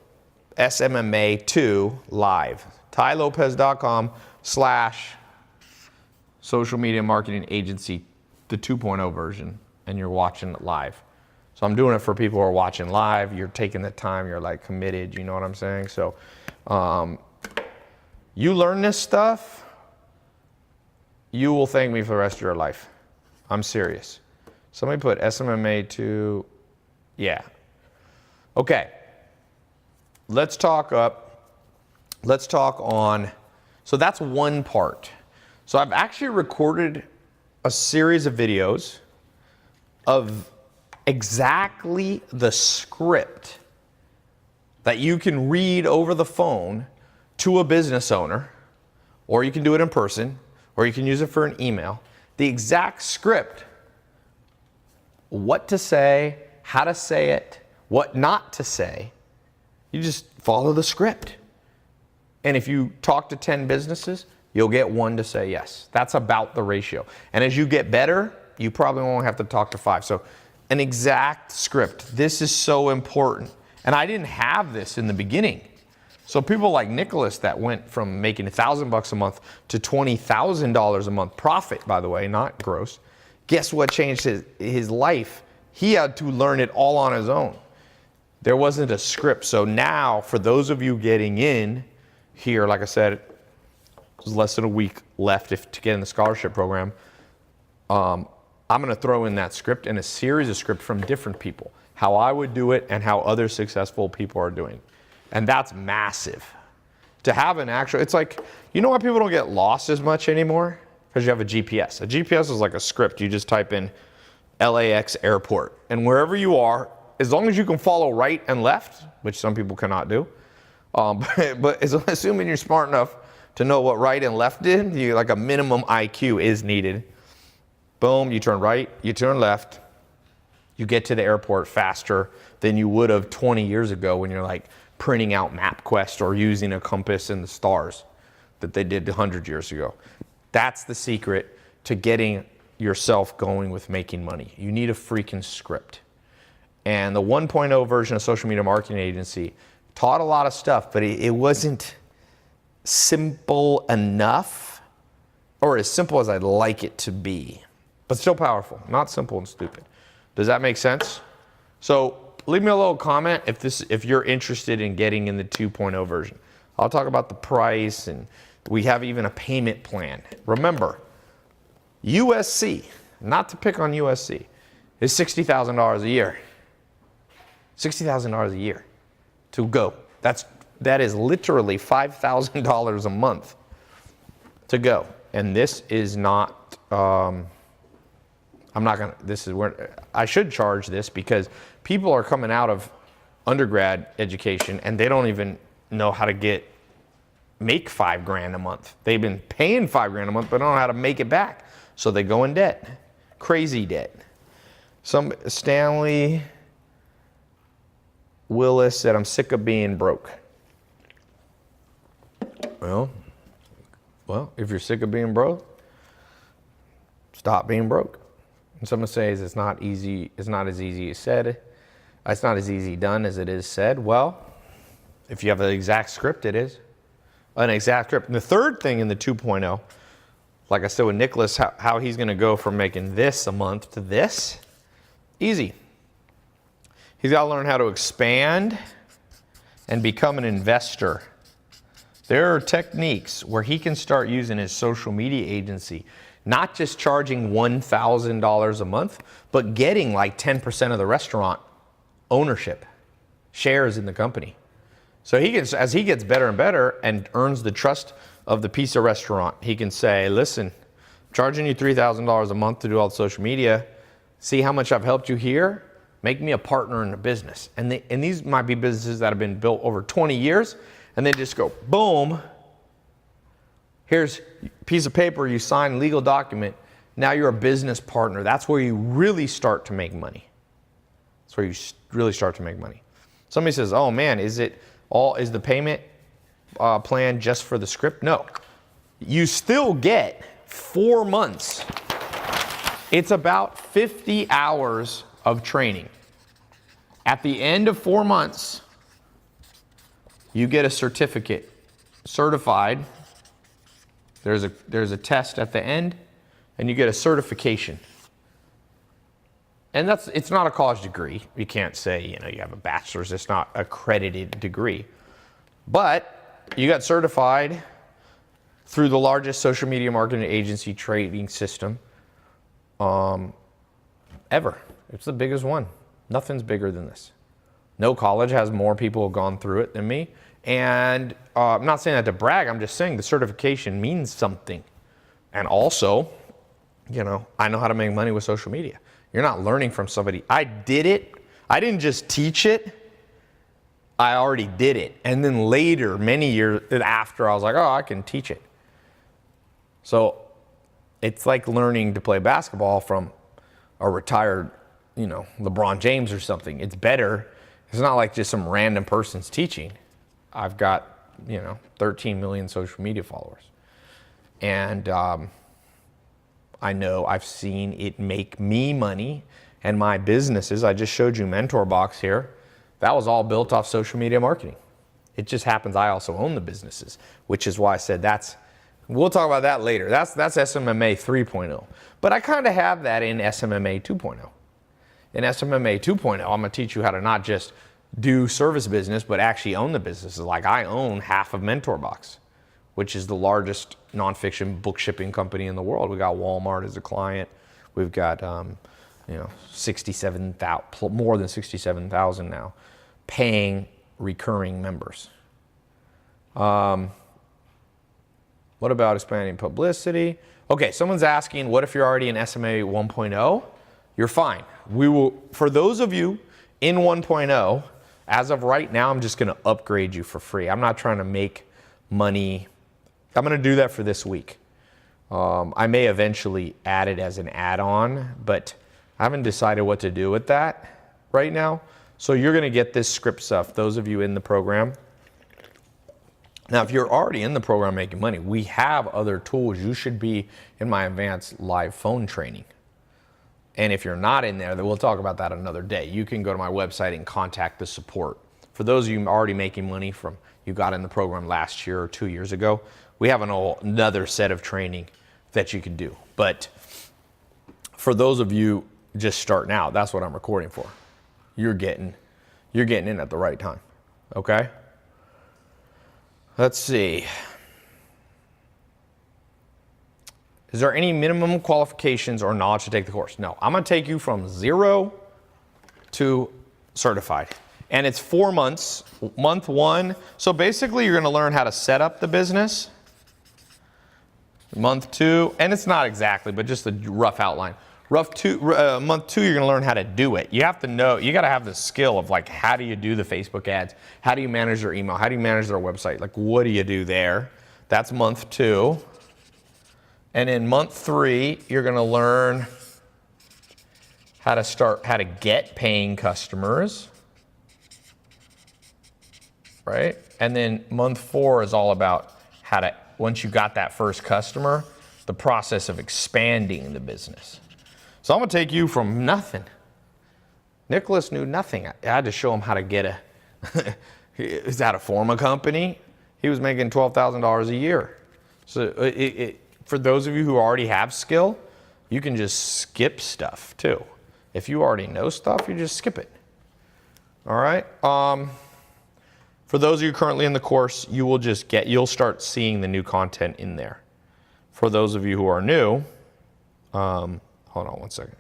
[SPEAKER 1] SMMA2 live. TaiLopez.com/social media marketing agency, the 2.0 version, and you're watching it live. So I'm doing it for people who are watching live. You're taking the time, you're like committed, you know what I'm saying? So you learn this stuff, you will thank me for the rest of your life. I'm serious. Somebody put SMMA2, yeah. Okay, let's talk on, so that's one part. So I've actually recorded a series of videos of exactly the script that you can read over the phone to a business owner, or you can do it in person, or you can use it for an email. The exact script, what to say, how to say it, what not to say. You just follow the script. And if you talk to 10 businesses, you'll get one to say yes. That's about the ratio. And as you get better, you probably won't have to talk to 5. So an exact script. This is so important. And I didn't have this in the beginning. So people like Nicholas that went from making $1,000 a month to $20,000 a month profit, by the way, not gross. Guess what changed his life? He had to learn it all on his own. There wasn't a script. So now, for those of you getting in here, like I said, there's less than a week left to get in the scholarship program. I'm going to throw in that script and a series of scripts from different people, how I would do it and how other successful people are doing. And that's massive. To have an actual, it's like, you know why people don't get lost as much anymore? Because you have a GPS. A GPS is like a script. You just type in LAX airport. And wherever you are, as long as you can follow right and left, which some people cannot do, but assuming you're smart enough to know what right and left did, like a minimum IQ is needed. Boom, you turn right, you turn left, you get to the airport faster than you would have 20 years ago when you're like printing out MapQuest or using a compass and the stars that they did 100 years ago. That's the secret to getting yourself going with making money. You need a freaking script. And the 1.0 version of Social Media Marketing Agency taught a lot of stuff, but it wasn't simple enough, or as simple as I'd like it to be, but still powerful, not simple and stupid. Does that make sense? So leave me a little comment if you're interested in getting in the 2.0 version. I'll talk about the price, and we have even a payment plan. Remember, USC, not to pick on USC, is $60,000 a year. $60,000 a year to go. That is literally $5,000 a month to go. And this is not, I should charge this because people are coming out of undergrad education and they don't even know how to make $5,000 a month. They've been paying $5,000 a month, but don't know how to make it back. So they go in debt, crazy debt. Stanley Willis said, I'm sick of being broke. Well, if you're sick of being broke, stop being broke. And someone says it's not easy, it's not as easy as said. It's not as easy done as it is said. Well, if you have an exact script, it is. An exact script. And the third thing in the 2.0, like I said with Nicholas, how he's going to go from making this a month to this, easy. He's got to learn how to expand and become an investor. There are techniques where he can start using his social media agency, not just charging $1,000 a month, but getting like 10% of the restaurant ownership, shares in the company. So as he gets better and better and earns the trust of the pizza restaurant, he can say, listen, I'm charging you $3,000 a month to do all the social media. See how much I've helped you here? Make me a partner in the business. And these might be businesses that have been built over 20 years, and they just go, boom, here's a piece of paper, you sign, legal document. Now you're a business partner. That's where you really start to make money. That's where you really start to make money. Somebody says, oh man, is the payment plan just for the script? No. You still get 4 months. It's about 50 hours of training. At the end of 4 months, you get a certificate, certified. There's a test at the end, and you get a certification. And it's not a college degree. You can't say, you have a bachelor's. It's not an accredited degree. But you got certified through the largest social media marketing agency trading system ever. It's the biggest one. Nothing's bigger than this. No college has more people who have gone through it than me. And I'm not saying that to brag. I'm just saying the certification means something. And also, I know how to make money with social media. You're not learning from somebody. I did it. I didn't just teach it. I already did it. And then later, many years after, I was like, oh, I can teach it. So it's like learning to play basketball from a retired, LeBron James or something. It's better. It's not like just some random person's teaching. I've got, 13 million social media followers. And I know I've seen it make me money and my businesses. I just showed you Mentor Box here. That was all built off social media marketing. It just happens I also own the businesses, which is why I said we'll talk about that later. That's SMMA 3.0. But I kind of have that in SMMA 2.0. In SMMA 2.0, I'm going to teach you how to not just do service business, but actually own the businesses. Like I own half of MentorBox, which is the largest nonfiction book shipping company in the world. We got Walmart as a client. We've got, 67,000, more than 67,000 now, paying recurring members. What about expanding publicity? Okay, someone's asking, what if you're already in SMA 1.0? You're fine. We will, for those of you in 1.0, as of right now, I'm just gonna upgrade you for free. I'm not trying to make money. I'm gonna do that for this week. I may eventually add it as an add-on, but I haven't decided what to do with that right now. So you're gonna get this script stuff, those of you in the program. Now, if you're already in the program making money, we have other tools. You should be in my advanced live phone training. And if you're not in there, then we'll talk about that another day. You can go to my website and contact the support. For those of you already making money from, you got in the program last year or 2 years ago, we have another set of training that you can do. But for those of you just starting out, that's what I'm recording for. You're getting in at the right time, okay? Let's see. Is there any minimum qualifications or knowledge to take the course? No, I'm gonna take you from 0 to certified. And it's 4 months, month 1. So basically you're gonna learn how to set up the business. Month 2, and it's not exactly, but just a rough outline. Month 2, you're gonna learn how to do it. You have to know, you gotta have the skill of like, how do you do the Facebook ads? How do you manage their email? How do you manage their website? Like, what do you do there? That's month 2. And in month 3, you're gonna learn how to get paying customers, right? And then month 4 is all about how to, once you got that first customer, the process of expanding the business. So I'm gonna take you from nothing. Nicholas knew nothing. I had to show him how to get how to form a company. He was making $12,000 a year. So for those of you who already have skill, you can just skip stuff too. If you already know stuff, you just skip it. All right. For those of you currently in the course, you'll start seeing the new content in there. For those of you who are new, hold on one second.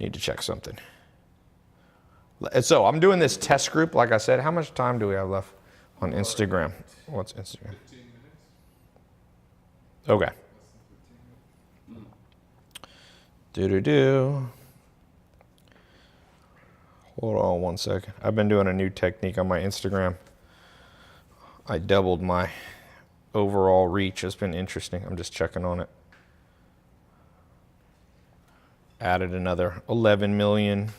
[SPEAKER 1] Need to check something. So I'm doing this test group, like I said. How much time do we have left on Instagram? What's Instagram?
[SPEAKER 3] 15 minutes.
[SPEAKER 1] Okay. Hold on one second. I've been doing a new technique on my Instagram. I doubled my overall reach. It's been interesting. I'm just checking on it. Added another 11 million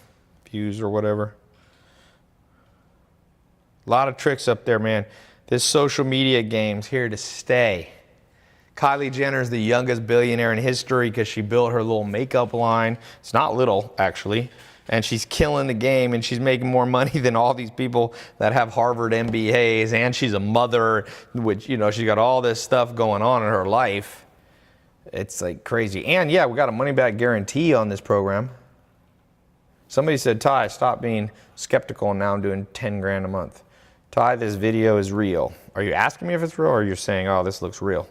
[SPEAKER 1] views or whatever. A lot of tricks up there, man. This social media game's here to stay. Kylie Jenner is the youngest billionaire in history because she built her little makeup line. It's not little, actually. And she's killing the game, and she's making more money than all these people that have Harvard MBAs, and she's a mother, which, she's got all this stuff going on in her life. It's like crazy. And yeah, we got a money back guarantee on this program. Somebody said, Tai, stop being skeptical, and now I'm doing 10 grand a month. Tai, this video is real. Are you asking me if it's real, or you're saying, oh, this looks real?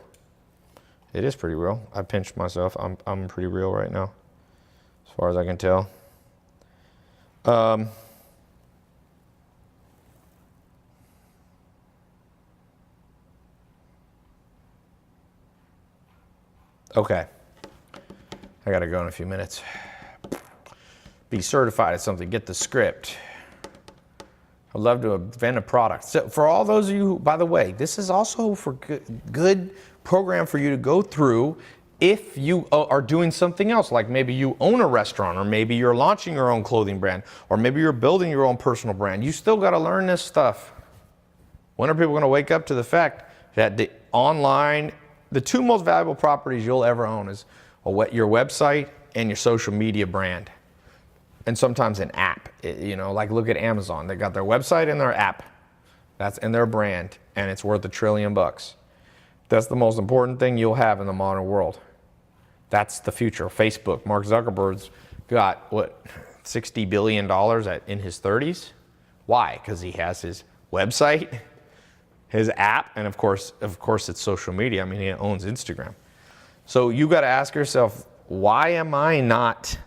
[SPEAKER 1] It is pretty real. I pinched myself. I'm pretty real right now, as far as I can tell. Okay. I gotta go in a few minutes. Be certified at something. Get the script. I'd love to invent a product. So for all those of you who, by the way, this is also for good program for you to go through if you are doing something else, like maybe you own a restaurant, or maybe you're launching your own clothing brand, or maybe you're building your own personal brand. You still got to learn this stuff. When are people going to wake up to the fact that the two most valuable properties you'll ever own is your website and your social media brand, and sometimes an app? Like look at Amazon. They got their website and their app. That's in their brand, and it's worth $1 trillion. That's the most important thing you'll have in the modern world. That's the future. Facebook, Mark Zuckerberg's got, what, $60 billion in his 30s? Why? Because he has his website, his app, and of course it's social media. I mean, he owns Instagram. So you got to ask yourself, why am I not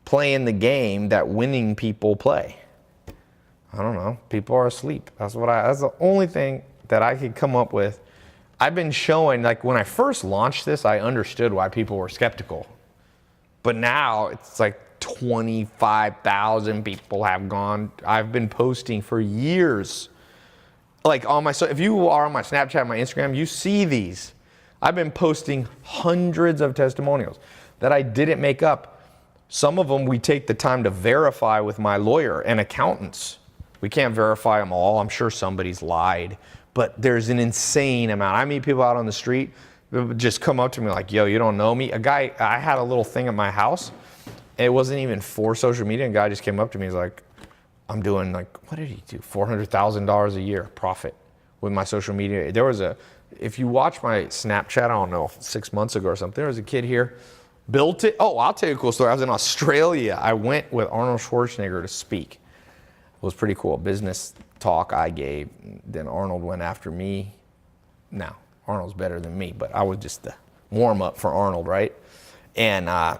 [SPEAKER 1] playing the game that winning people play? I don't know. People are asleep. That's the only thing that I could come up with. I've been showing, like when I first launched this, I understood why people were skeptical. But now it's like 25,000 people have gone. I've been posting for years. Like if you are on my Snapchat, my Instagram, you see these. I've been posting hundreds of testimonials that I didn't make up. Some of them we take the time to verify with my lawyer and accountants. We can't verify them all. I'm sure somebody's lied. But there's an insane amount. I meet people out on the street who just come up to me like, yo, you don't know me? I had a little thing at my house. It wasn't even for social media. And a guy just came up to me. He's like, I'm doing like, what did he do? $400,000 a year profit with my social media. If you watch my Snapchat, I don't know, 6 months ago or something, there was a kid here, built it. Oh, I'll tell you a cool story. I was in Australia. I went with Arnold Schwarzenegger to speak. It was pretty cool. Business talk I gave. Then Arnold went after me. Now, Arnold's better than me, but I was just the warm up for Arnold, right? And I'm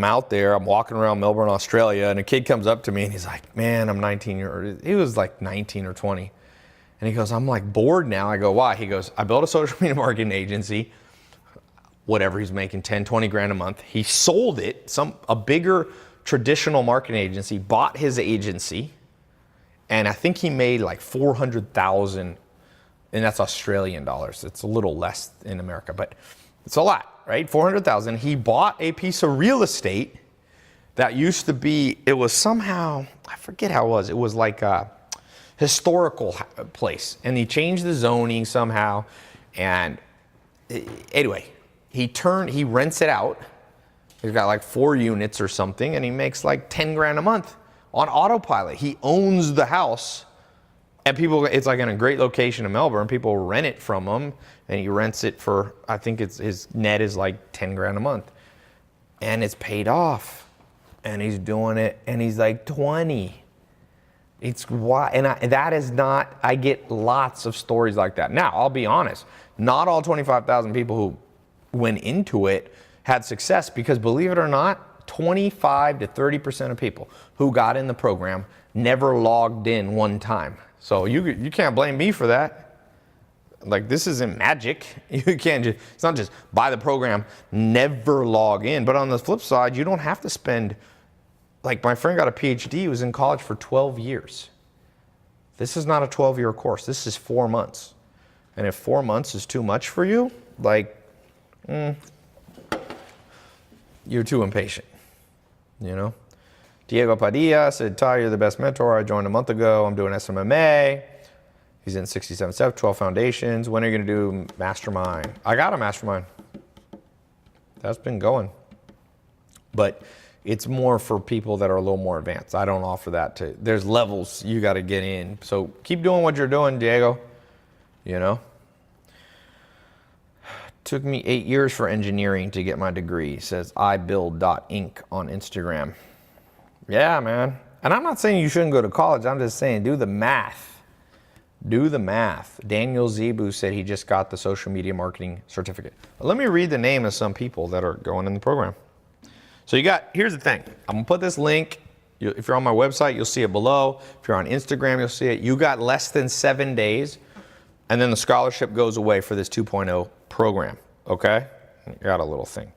[SPEAKER 1] out there, I'm walking around Melbourne, Australia, and a kid comes up to me and he's like, man, I'm 19 years old. He was like 19 or 20. And he goes, I'm like bored now. I go, why? He goes, I built a social media marketing agency, whatever, he's making 10, 20 grand a month. He sold it, a bigger traditional marketing agency bought his agency, and I think he made like 400,000, and that's Australian dollars. It's a little less in America, but it's a lot. Right, 400,000. He bought a piece of real estate that used to be. It was somehow, I forget how it was. It was like a historical place, and he changed the zoning somehow. And anyway, he rents it out. He's got like 4 units or something, and he makes like 10 grand a month on autopilot. He owns the house. And it's like in a great location in Melbourne. People rent it from him, and he rents it for, I think his net is like 10 grand a month. And it's paid off. And he's doing it, and he's like 20. It's why, that is not, I get lots of stories like that. Now, I'll be honest, not all 25,000 people who went into it had success, because believe it or not, 25 to 30% of people who got in the program never logged in one time. So you can't blame me for that. Like, this isn't magic. You can't just, it's not just buy the program, never log in. But on the flip side, you don't have to spend, like my friend got a PhD, he was in college for 12 years. This is not a 12-year course. This is 4 months. And if 4 months is too much for you, like, you're too impatient, you know? Diego Padilla said, Tai, you're the best mentor. I joined a month ago. I'm doing SMMA. He's in 67 steps, 12 foundations. When are you going to do mastermind? I got a mastermind. That's been going. But it's more for people that are a little more advanced. I don't offer that to, there's levels you got to get in. So keep doing what you're doing, Diego. You know? Took me 8 years for engineering to get my degree, says ibuild.inc on Instagram. Yeah, man. And I'm not saying you shouldn't go to college. I'm just saying do the math. Do the math. Daniel Zebu said he just got the social media marketing certificate. Let me read the name of some people that are going in the program. So here's the thing. I'm going to put this link. If you're on my website, you'll see it below. If you're on Instagram, you'll see it. You got less than 7 days, and then the scholarship goes away for this 2.0 program. Okay? You got a little thing.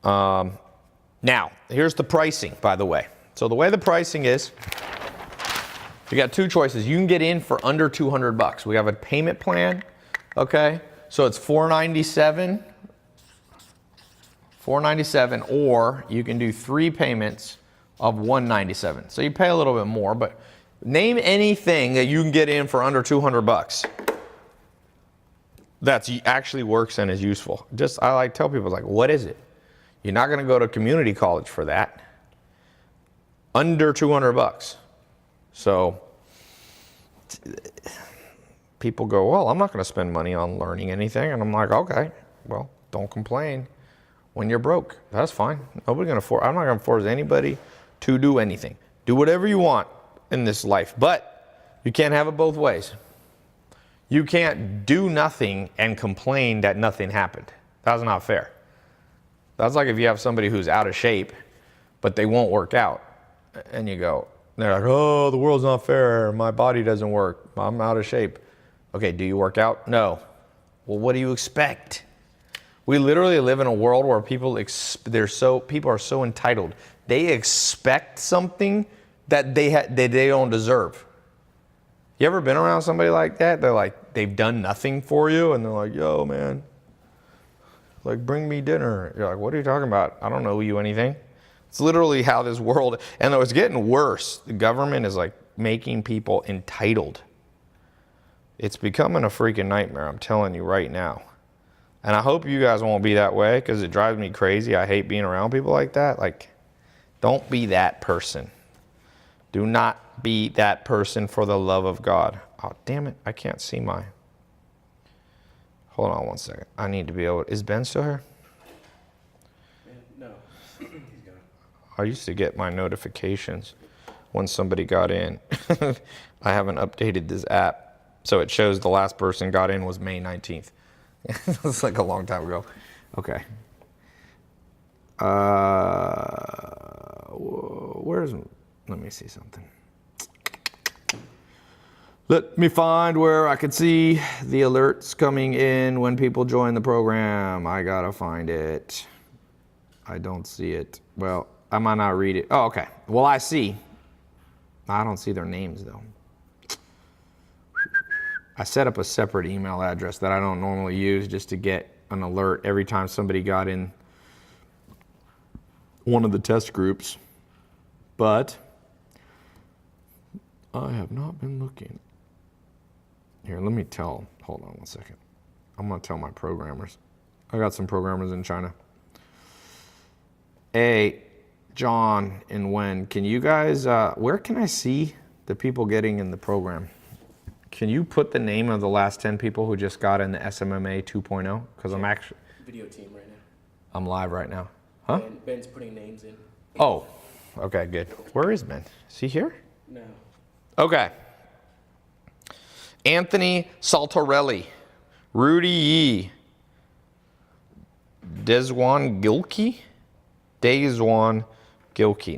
[SPEAKER 1] Now, here's the pricing, by the way. So the way the pricing is, you got two choices. You can get in for under $200. We have a payment plan, okay? So it's $497, or you can do 3 payments of $197. So you pay a little bit more, but name anything that you can get in for under $200 that actually works and is useful. I tell people, like, what is it? You're not going to go to community college for that. Under $200. So people go, well, I'm not going to spend money on learning anything. And I'm like, okay, well, don't complain when you're broke. That's fine. I'm not going to force anybody to do anything. Do whatever you want in this life, but you can't have it both ways. You can't do nothing and complain that nothing happened. That's not fair. That's like if you have somebody who's out of shape, but they won't work out. And you go, they're like, oh, the world's not fair. My body doesn't work. I'm out of shape. Okay, do you work out? No. Well, what do you expect? We literally live in a world where people are so entitled. They expect something that they don't deserve. You ever been around somebody like that? They're like, they've done nothing for you, and they're like, yo, man, like, bring me dinner. You're like, what are you talking about? I don't owe you anything. It's literally how this world, and it's getting worse. The government is like making people entitled. It's becoming a freaking nightmare, I'm telling you right now. And I hope you guys won't be that way, because it drives me crazy. I hate being around people like that. Like, don't be that person. Do not be that person for the love of God. Oh, damn it. I can't see my... Hold on one second. I need to be able... Is Ben still here?
[SPEAKER 4] No. He's gone.
[SPEAKER 1] I used to get my notifications when somebody got in. I haven't updated this app, so it shows the last person got in was May 19th. It's like a long time ago. Okay. Let me see something. Let me find where I can see the alerts coming in when people join the program. I gotta find it. I don't see it. Well, I might not read it. Oh, okay. Well, I see. I don't see their names, though. I set up a separate email address that I don't normally use just to get an alert every time somebody got in one of the test groups. But I have not been looking. Here, let me tell. Hold on one second. I'm going to tell my programmers. I got some programmers in China. Hey, John and Wen, can you guys, where can I see the people getting in the program? Can you put the name of the last 10 people who just got in the SMMA 2.0? Because I'm actually...
[SPEAKER 4] Video team right now.
[SPEAKER 1] I'm live right now. Huh?
[SPEAKER 4] Ben's putting names in.
[SPEAKER 1] Oh, okay, good. Where is Ben? Is he here?
[SPEAKER 4] No.
[SPEAKER 1] Okay. Anthony Saltarelli, Rudy Yee, Deswan Gilkey.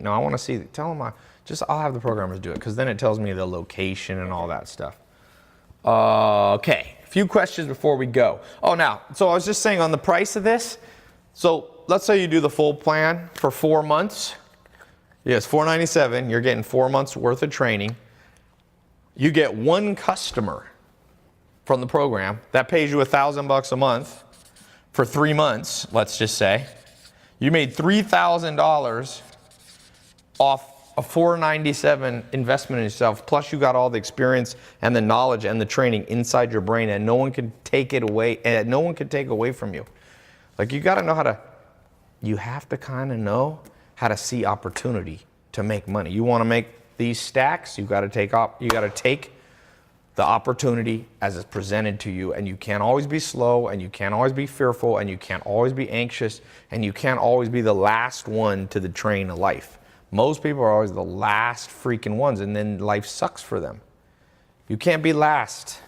[SPEAKER 1] No, I want to see. Tell him I'll have the programmers do it, because then it tells me the location and all that stuff. Okay, a few questions before we go. Oh, now, so I was just saying on the price of this. So let's say you do the full plan for 4 months. Yes, $497. You're getting 4 months worth of training. You get one customer from the program that pays you $1,000 a month for 3 months, let's just say. You made $3,000 off a $497 investment in yourself, plus you got all the experience and the knowledge and the training inside your brain, and no one can take it away, and no one can take away from you. Like, you got to know you have to kind of know how to see opportunity to make money. You want to make these stacks, you got to take the opportunity as it's presented to you, and you can't always be slow, and you can't always be fearful, and you can't always be anxious, and you can't always be the last one to the train of life. Most people are always the last freaking ones, and then life sucks for them. You can't be last.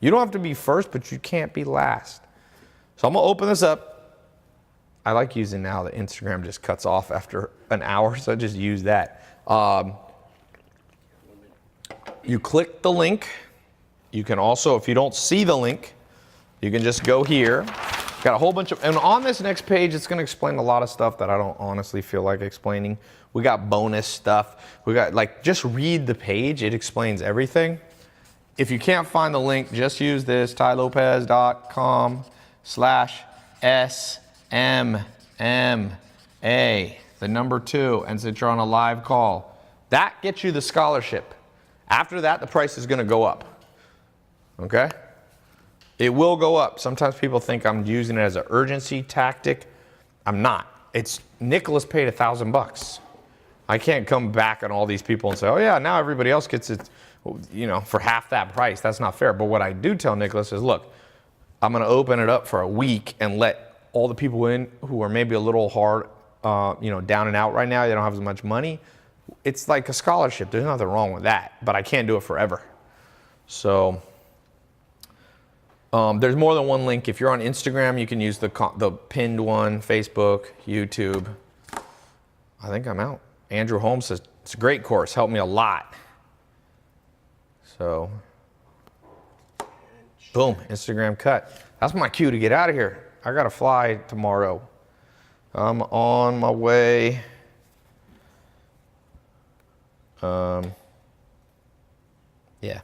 [SPEAKER 1] You don't have to be first, but you can't be last. So I'm going to open this up. I like using now that Instagram just cuts off after an hour, so I just use that. You click the link. You can also, if you don't see the link, you can just go here. Got a whole bunch of, and on this next page, it's going to explain a lot of stuff that I don't honestly feel like explaining. We got bonus stuff. We got, like, just read the page. It explains everything. If you can't find the link, just use this, tailopez.com/SMMA, the number 2, and since you're on a live call. That gets you the scholarship. After that, the price is going to go up. Okay? It will go up. Sometimes people think I'm using it as an urgency tactic. I'm not. It's Nicholas paid $1,000. I can't come back on all these people and say, oh yeah, now everybody else gets it you know, for half that price. That's not fair. But what I do tell Nicholas is, look, I'm going to open it up for a week and let all the people in who are maybe a little hard, you know, down and out right now. They don't have as much money. It's like a scholarship. There's nothing wrong with that. But I can't do it forever. So there's more than one link. If you're on Instagram, you can use the pinned one, Facebook, YouTube. I think I'm out. Andrew Holmes says, it's a great course. Helped me a lot. So, boom, Instagram cut. That's my cue to get out of here. I got to fly tomorrow. I'm on my way. Yeah.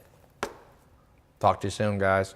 [SPEAKER 1] Talk to you soon, guys.